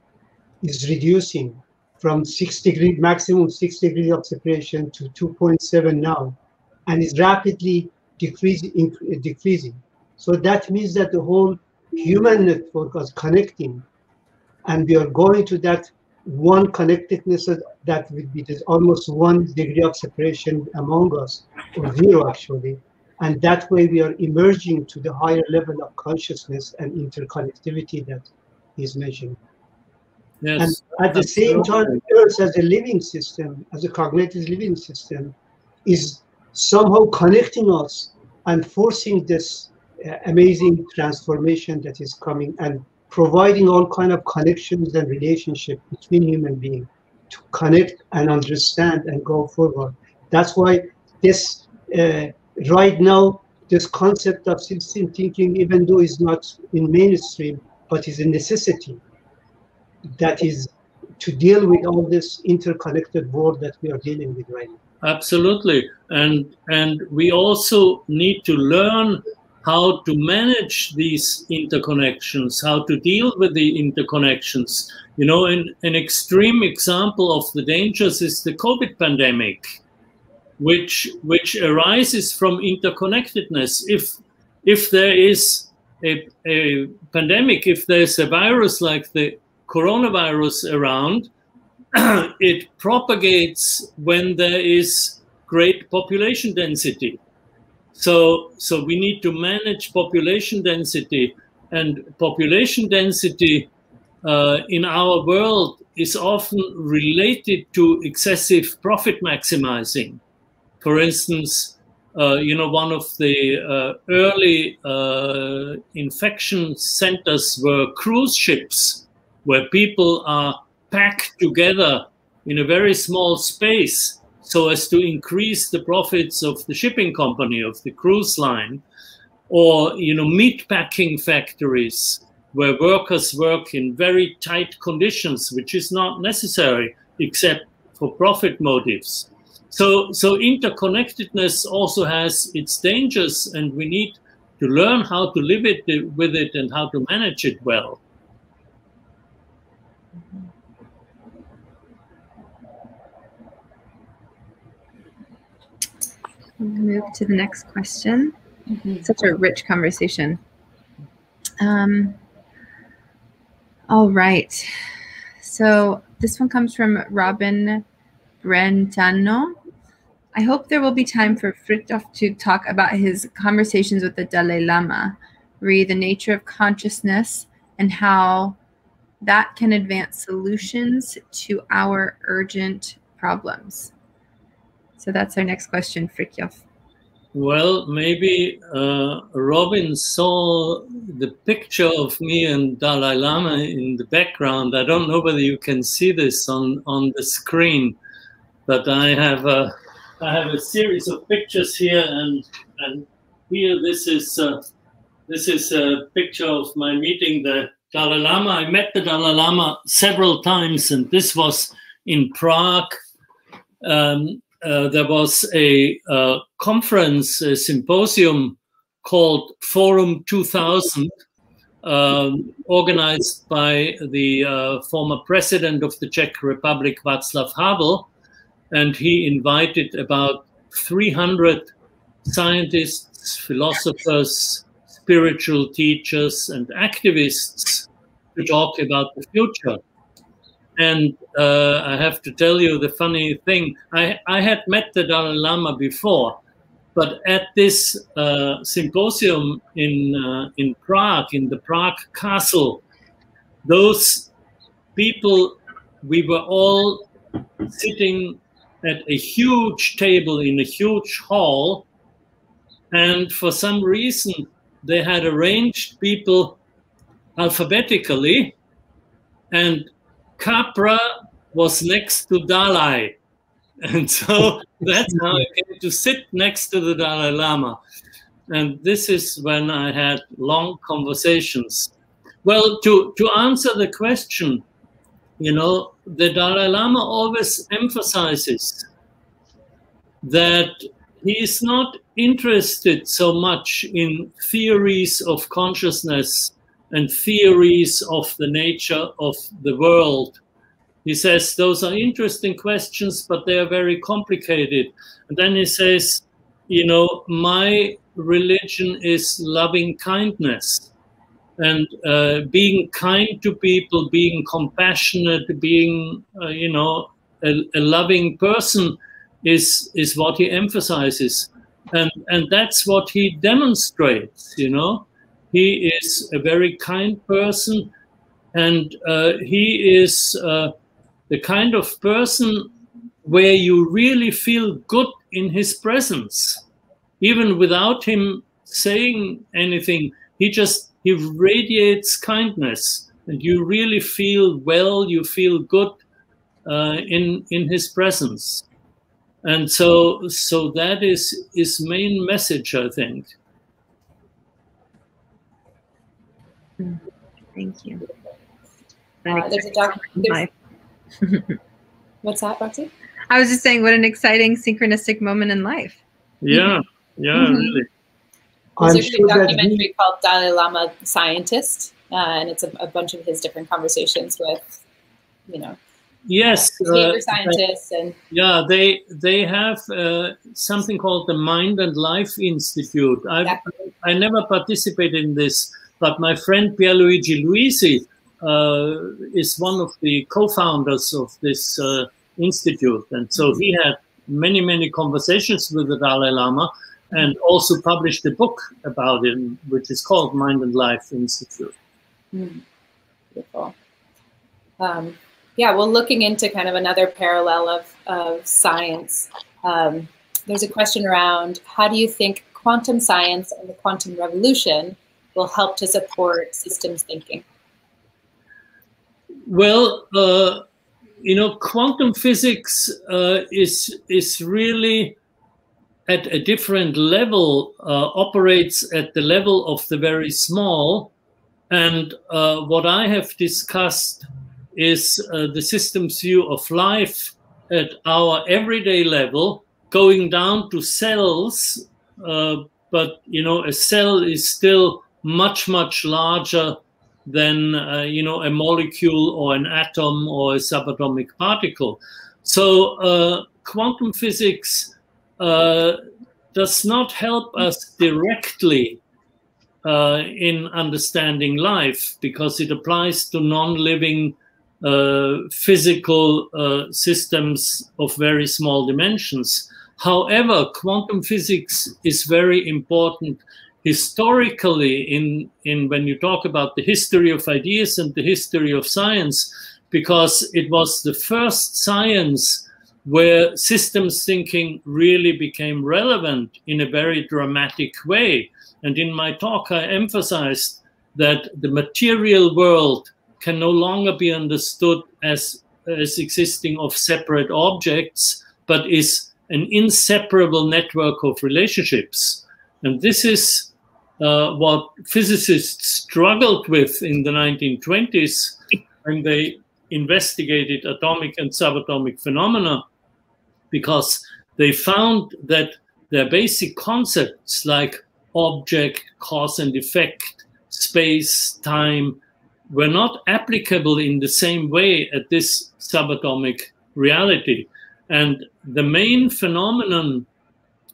is reducing from 6 degrees, maximum 6 degrees of separation to 2.7 now, and is rapidly decreasing. So that means that the whole human network is connecting, and we are going to that one connectedness that would be almost 1 degree of separation among us, or 0 actually. And that way we are emerging to the higher level of consciousness and interconnectivity that he's mentioning. Yes, and at the same time, Earth as a living system, as a cognitive living system, is somehow connecting us and forcing this amazing transformation that is coming, and providing all kind of connections and relationship between human beings to connect and understand and go forward. That's why this right now, this concept of system thinking, even though it's not in mainstream, but is a necessity that is to deal with all this interconnected world that we are dealing with right now. Absolutely. And we also need to learn how to manage these interconnections, how to deal with the interconnections. You know, an extreme example of the dangers is the COVID pandemic, which arises from interconnectedness. If there is a pandemic, if there's a virus like the coronavirus around, it propagates when there is great population density. So we need to manage population density, and population density in our world is often related to excessive profit maximizing. For instance, you know, one of the early infection centers were cruise ships, where people are packed together in a very small space so as to increase the profits of the shipping company, of the cruise line. Or, you know, meat packing factories where workers work in very tight conditions, which is not necessary except for profit motives. So interconnectedness also has its dangers, and we need to learn how to live with it and how to manage it well. We'll move to the next question. Such a rich conversation. All right. So this one comes from Robin Brentano. I hope there will be time for Fritjof to talk about his conversations with the Dalai Lama, re the nature of consciousness and how that can advance solutions to our urgent problems. So that's our next question, Fritjof. Well, maybe Robin saw the picture of me and Dalai Lama in the background. I don't know whether you can see this on the screen, but I have a series of pictures here, and here this is a picture of my meeting the Dalai Lama. I met the Dalai Lama several times, and this was in Prague. There was a conference, a symposium called Forum 2000, organized by the former president of the Czech Republic, Václav Havel, and he invited about 300 scientists, philosophers, spiritual teachers, and activists to talk about the future. And I have to tell you the funny thing, I had met the Dalai Lama before, but at this symposium in Prague, in the Prague Castle, those people, we were all sitting at a huge table in a huge hall, and for some reason they had arranged people alphabetically, and Capra was next to Dalai. And so that's how I came to sit next to the Dalai Lama. And this is when I had long conversations. Well, to answer the question, you know, the Dalai Lama always emphasizes that he is not interested so much in theories of consciousness and theories of the nature of the world. He says those are interesting questions, but they are very complicated. And then he says, you know, my religion is loving kindness. And being kind to people, being compassionate, being, you know, a loving person is what he emphasizes. And that's what he demonstrates, you know. He is a very kind person, and he is the kind of person where you really feel good in his presence. Even without him saying anything, he radiates kindness, and you really feel well, you feel good in his presence. And so that is his main message, I think. Thank you. There's a document. What's that, Roxy? I was just saying, what an exciting synchronistic moment in life. Yeah, really. There's a documentary called Dalai Lama Scientist, and it's a bunch of his different conversations with, you know, behavior scientists. And yeah, they have something called the Mind and Life Institute. I never participated in this, but my friend Pierluigi Luisi is one of the co-founders of this institute, and so he had many conversations with the Dalai Lama, and also published a book about him, which is called Mind and Life Institute. Beautiful. Yeah, well, looking into kind of another parallel of science, there's a question around how do you think quantum science and the quantum revolution will help to support systems thinking? Well, you know, quantum physics is really at a different level, operates at the level of the very small. And what I have discussed is the systems view of life at our everyday level, going down to cells. But, you know, a cell is still much larger than, you know, a molecule or an atom or a subatomic particle. So quantum physics does not help us directly in understanding life, because it applies to non-living physical systems of very small dimensions. However, quantum physics is very important historically in when you talk about the history of ideas and the history of science, because it was the first science where systems thinking really became relevant in a very dramatic way. And in my talk, I emphasized that the material world can no longer be understood as existing of separate objects, but is an inseparable network of relationships. And this is what physicists struggled with in the 1920s when they investigated atomic and subatomic phenomena, because they found that their basic concepts like object, cause and effect, space, time, were not applicable in the same way at this subatomic reality. And the main phenomenon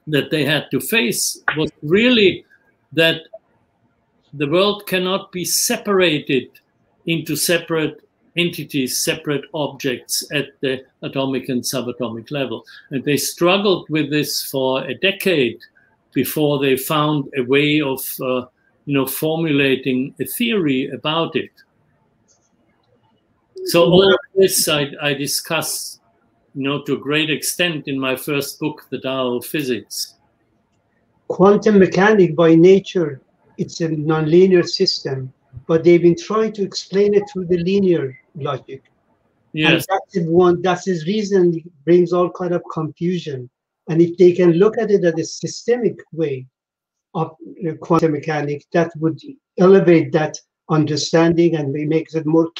that they had to face was really that the world cannot be separated into separate entities, separate objects at the atomic and subatomic level. And they struggled with this for a decade before they found a way of formulating a theory about it. So all of this I discuss, to a great extent in my first book, The Tao of Physics. Quantum mechanics by nature, it's a nonlinear system, but they've been trying to explain it through the linear logic. Yes. And that's his reason it brings all kind of confusion. And if they can look at it as a systemic way of quantum mechanics, that would elevate that understanding and makes it more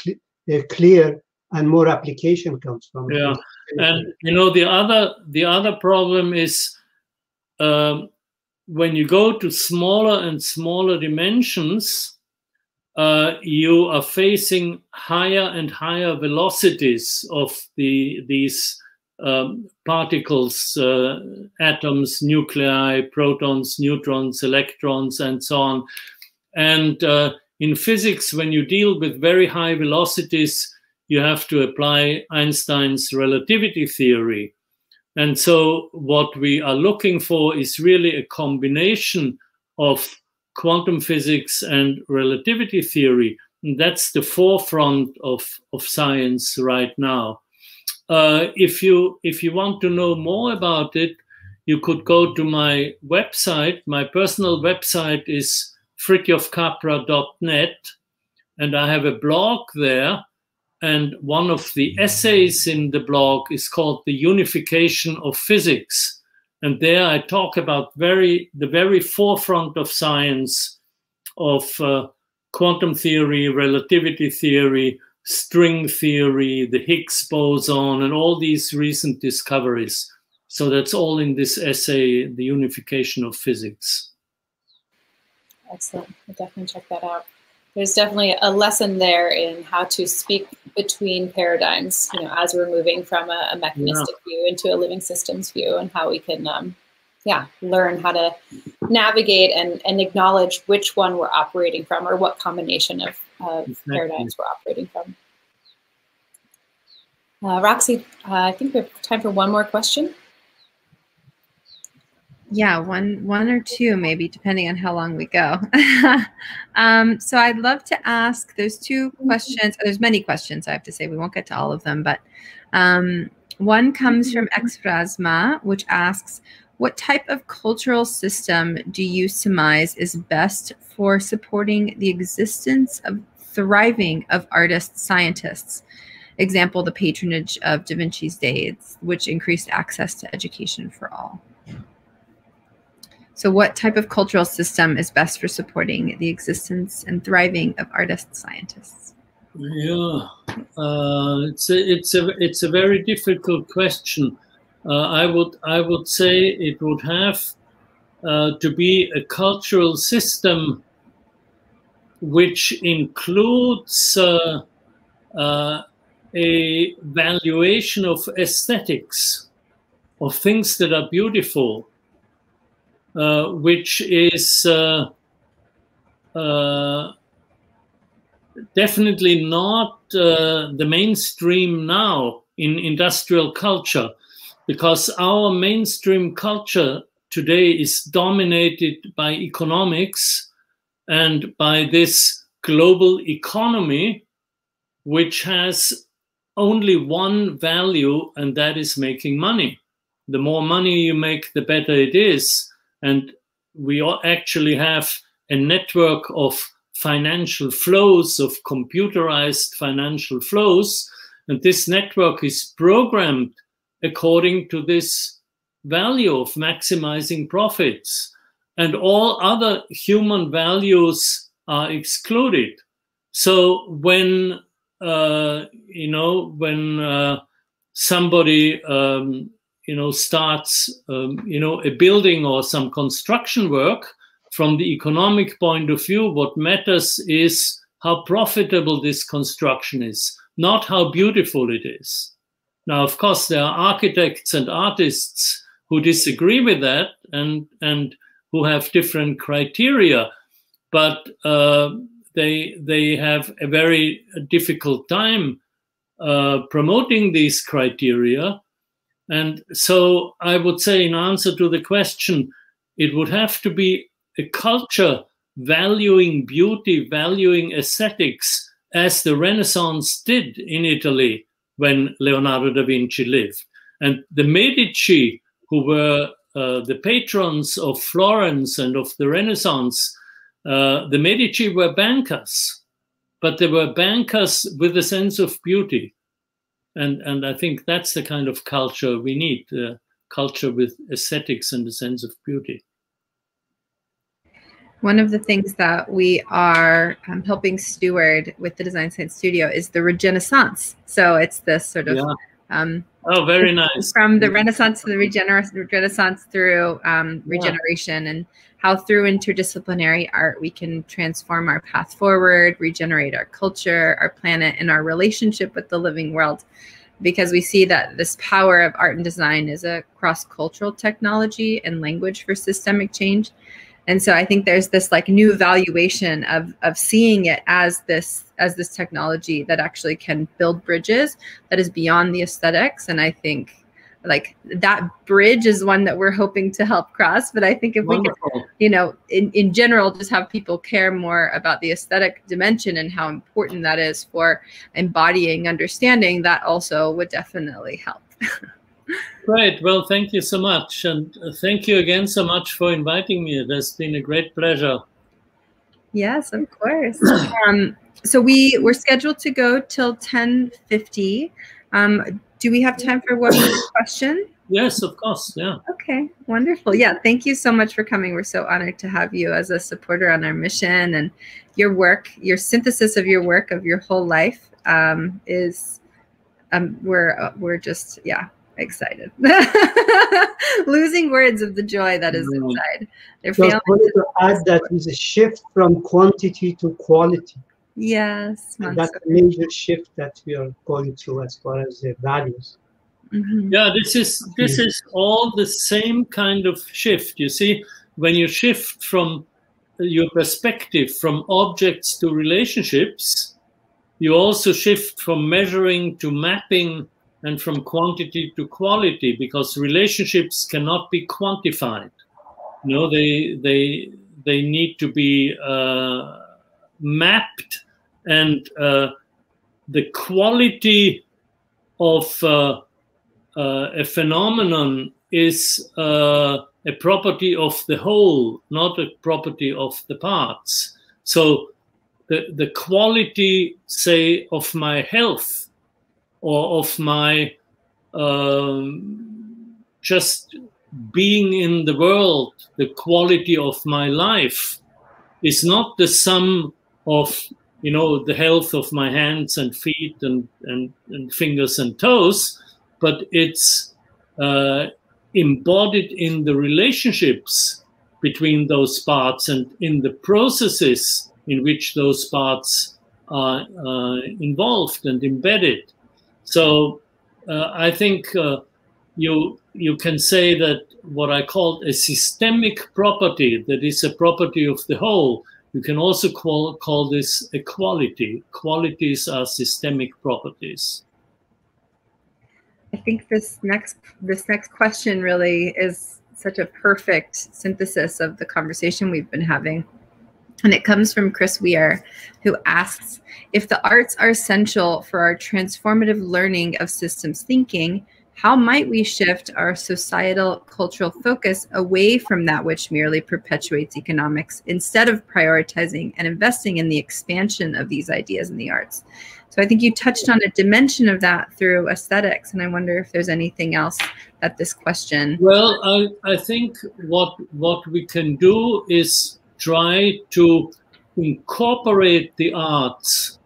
clear, and more application comes from it. Yeah, and the other problem is when you go to smaller and smaller dimensions, you are facing higher and higher velocities of these particles, atoms, nuclei, protons, neutrons, electrons, and so on. And in physics, when you deal with very high velocities, you have to apply Einstein's relativity theory. And so what we are looking for is really a combination of quantum physics and relativity theory. And that's the forefront of science right now. If you want to know more about it, you could go to my website. My personal website is fritjofcapra.net, and I have a blog there. And one of the essays in the blog is called The Unification of Physics. And there I talk about the very forefront of science, of quantum theory, relativity theory, string theory, the Higgs boson, and all these recent discoveries. So that's all in this essay, The Unification of Physics. Excellent. I'll definitely check that out. There's definitely a lesson there in how to speak between paradigms, you know, as we're moving from a mechanistic view into a living systems view, and how we can, learn how to navigate and acknowledge which one we're operating from, or what combination of paradigms we're operating from. Roxy, I think we have time for one more question. Yeah, one or two, maybe, depending on how long we go. So I'd love to ask, there's two questions. There's many questions, I have to say. We won't get to all of them, but one comes from Exfrasma, which asks, what type of cultural system do you surmise is best for supporting the existence of thriving of artists, scientists? Example, the patronage of Da Vinci's days, which increased access to education for all. So what type of cultural system is best for supporting the existence and thriving of artists, scientists? Yeah, it's a very difficult question. I would say it would have to be a cultural system which includes a valuation of aesthetics, of things that are beautiful, which is definitely not the mainstream now in industrial culture, because our mainstream culture today is dominated by economics and by this global economy, which has only one value, and that is making money. The more money you make, the better it is. And we actually have a network of financial flows, of computerized financial flows. And this network is programmed according to this value of maximizing profits. And all other human values are excluded. So when, somebody, starts, a building or some construction work, from the economic point of view, what matters is how profitable this construction is, not how beautiful it is. Now, of course, there are architects and artists who disagree with that and who have different criteria, but they have a very difficult time promoting these criteria. And so I would say, in answer to the question, it would have to be a culture valuing beauty, valuing aesthetics, as the Renaissance did in Italy when Leonardo da Vinci lived. And the Medici, who were the patrons of Florence and of the Renaissance, the Medici were bankers, but they were bankers with a sense of beauty. And I think that's the kind of culture we need, culture with aesthetics and a sense of beauty. One of the things that we are helping steward with the Design Science Studio is the Regenaissance. So it's this sort of Oh, very nice. From the Renaissance to the Renaissance through regeneration, and how through interdisciplinary art we can transform our path forward, regenerate our culture, our planet, and our relationship with the living world. Because we see that this power of art and design is a cross-cultural technology and language for systemic change. And so I think there's this like new valuation of seeing it as this technology that actually can build bridges that is beyond the aesthetics. And I think like that bridge is one that we're hoping to help cross. But I think if Wonderful. We could, you know, in general, just have people care more about the aesthetic dimension and how important that is for embodying understanding, that also would definitely help. Great. Well, thank you so much. And thank you again so much for inviting me. It has been a great pleasure. Yes, of course. So we're scheduled to go till 10:50. Do we have time for one more question? Yes, of course. Yeah. Okay, wonderful. Yeah, thank you so much for coming. We're so honored to have you as a supporter on our mission, and your work, your synthesis of your work of your whole life is we're just, yeah, excited. Losing words of the joy that is inside. Just wanted to add that is a shift from quantity to quality. Yes. And that's a major shift that we are going through as far as the values. Mm-hmm. Yeah, this is all the same kind of shift. You see, when you shift from your perspective from objects to relationships, you also shift from measuring to mapping and from quantity to quality, because relationships cannot be quantified. You know, they need to be mapped, and the quality of a phenomenon is a property of the whole, not a property of the parts. So the quality, say, of my health or of my just being in the world, the quality of my life is not the sum of, you know, the health of my hands and feet and fingers and toes, but it's embodied in the relationships between those parts and in the processes in which those parts are involved and embedded. So I think you can say that what I called a systemic property, that is a property of the whole, you can also call this a quality. Qualities are systemic properties. I think this next question really is such a perfect synthesis of the conversation we've been having. And it comes from Chris Weir, who asks, if the arts are essential for our transformative learning of systems thinking, how might we shift our societal cultural focus away from that which merely perpetuates economics, instead of prioritizing and investing in the expansion of these ideas in the arts? So I think you touched on a dimension of that through aesthetics, and I wonder if there's anything else that this question... Well, I think what we can do is try to incorporate the arts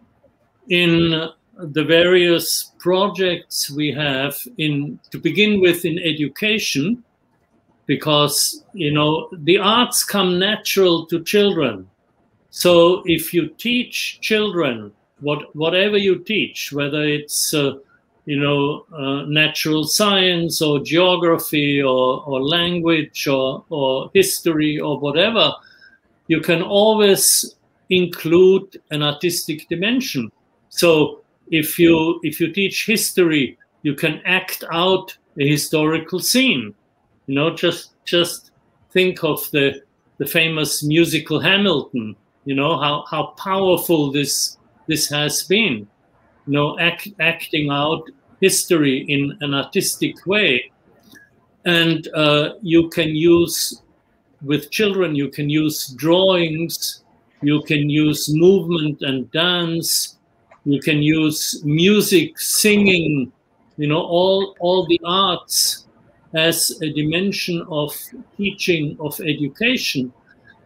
in the various projects we have, to begin with in education, because, you know, the arts come natural to children. So if you teach children whatever you teach, whether it's natural science or geography or language or history or whatever, you can always include an artistic dimension. So if you teach history, you can act out a historical scene. You know, just think of the famous musical Hamilton. You know how powerful this has been. You know, acting out history in an artistic way, and you can use, with children, you can use drawings, you can use movement and dance. You can use music, singing, you know, all the arts as a dimension of teaching, of education.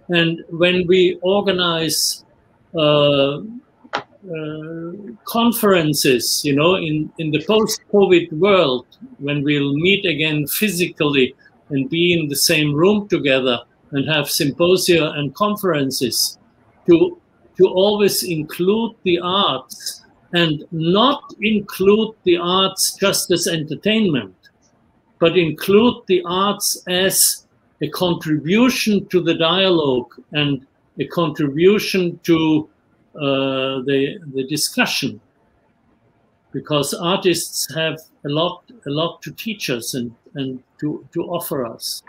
And when we organize conferences, you know, in the post-COVID world, when we'll meet again physically and be in the same room together and have symposia and conferences, to always include the arts and not include the arts just as entertainment, but include the arts as a contribution to the dialogue and a contribution to the discussion, because artists have a lot to teach us and to offer us.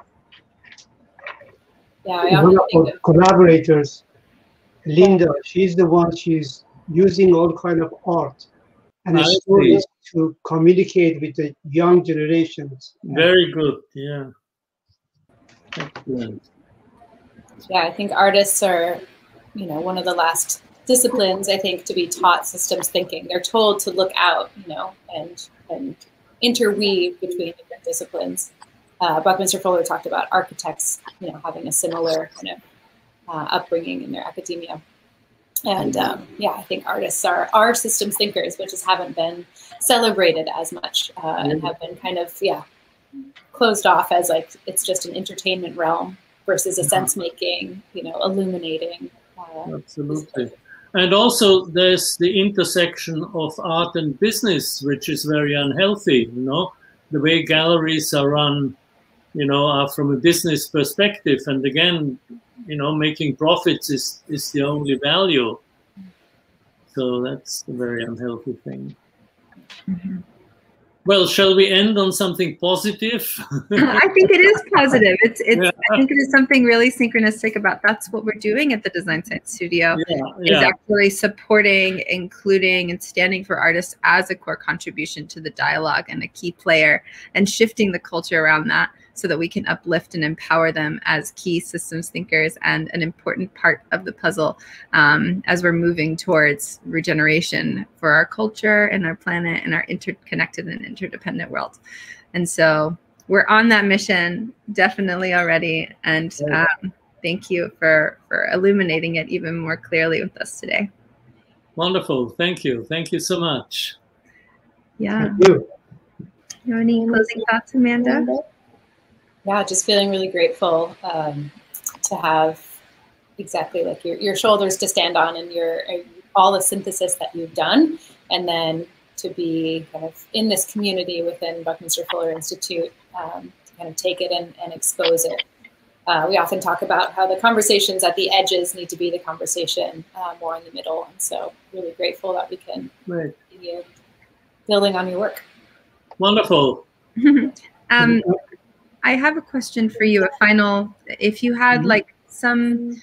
Yeah, one of our collaborators, Linda, she's using all kind of art and stories to communicate with the young generations. Very good, yeah. Excellent. Yeah, I think artists are, you know, one of the last disciplines, I think, to be taught systems thinking. They're told to look out, you know, and interweave between different disciplines. Buckminster Fuller talked about architects, you know, having a similar kind of upbringing in their academia. And yeah, I think artists are systems thinkers, but just haven't been celebrated as much and have been kind of, closed off as like it's just an entertainment realm versus a sense-making, you know, illuminating. Absolutely. And also there's the intersection of art and business, which is very unhealthy, you know. The way galleries are run, you know, are from a business perspective. And again, you know, making profits is the only value. So that's a very unhealthy thing. Mm-hmm. Well, shall we end on something positive? I think it is positive. I think it is something really synchronistic about that's what we're doing at the Design Science Studio, is actually supporting, including, and standing for artists as a core contribution to the dialogue and a key player, and shifting the culture around that so that we can uplift and empower them as key systems thinkers and an important part of the puzzle as we're moving towards regeneration for our culture and our planet and our interconnected and interdependent world. And so we're on that mission definitely already. And thank you for illuminating it even more clearly with us today. Wonderful. Thank you. Thank you so much. Yeah. Thank you. You have any closing thoughts, Amanda? Yeah, just feeling really grateful to have exactly like your shoulders to stand on and all the synthesis that you've done, and then to be kind of in this community within Buckminster Fuller Institute, to kind of take it and expose it. We often talk about how the conversations at the edges need to be the conversation more in the middle, and so really grateful that we can continue building on your work. Wonderful. I have a question for you, a final, if you had like some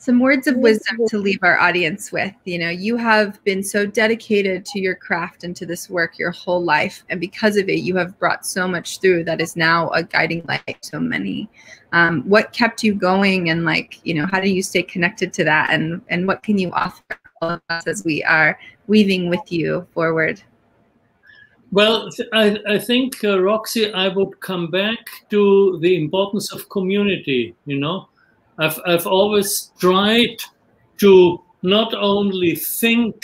words of wisdom to leave our audience with. You know, you have been so dedicated to your craft and to this work your whole life. And because of it, you have brought so much through that is now a guiding light to so many. What kept you going, and like, you know, how do you stay connected to that? And what can you offer all of us as we are weaving with you forward? Well, I think, Roxy, I would come back to the importance of community. You know, I've always tried to not only think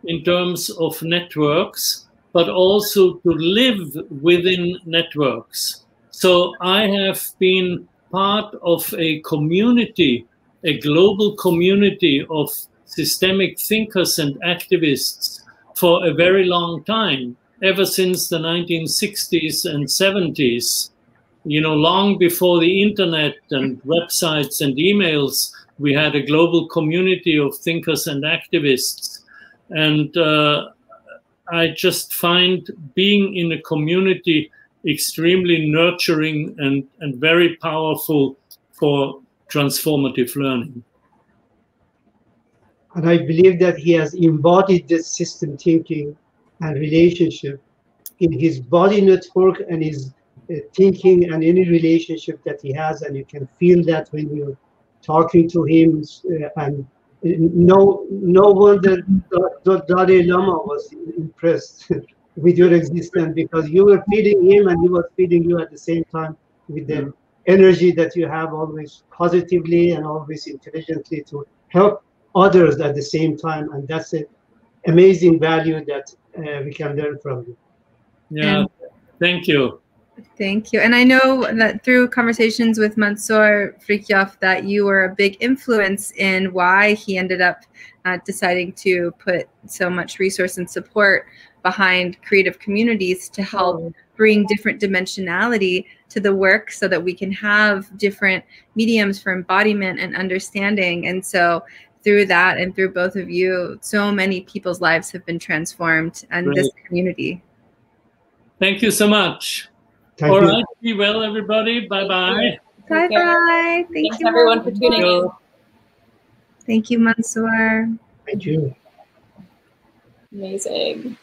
in terms of networks, but also to live within networks. So I have been part of a community, a global community of systemic thinkers and activists for a very long time. Ever since the 1960s and 70s, you know, long before the internet and websites and emails, we had a global community of thinkers and activists. And I just find being in a community extremely nurturing and very powerful for transformative learning. And I believe that he has embodied this system thinking and relationship in his body network and his thinking and any relationship that he has, and you can feel that when you're talking to him. And no wonder Dalai Lama was impressed with your existence, because you were feeding him and he was feeding you at the same time with the energy that you have, always positively and always intelligently to help others at the same time, and that's an amazing value that we can learn from you. Yeah, And thank you. Thank you. And I know that through conversations with Mansoor Fritjof that you were a big influence in why he ended up deciding to put so much resource and support behind creative communities to help bring different dimensionality to the work so that we can have different mediums for embodiment and understanding. And so through that and through both of you, so many people's lives have been transformed in this community. Thank you so much. Thank you. All right, be well, everybody. Bye-bye. Bye-bye. Thanks, everyone, for tuning in. Thank you, Mansoor. Thank you. Amazing.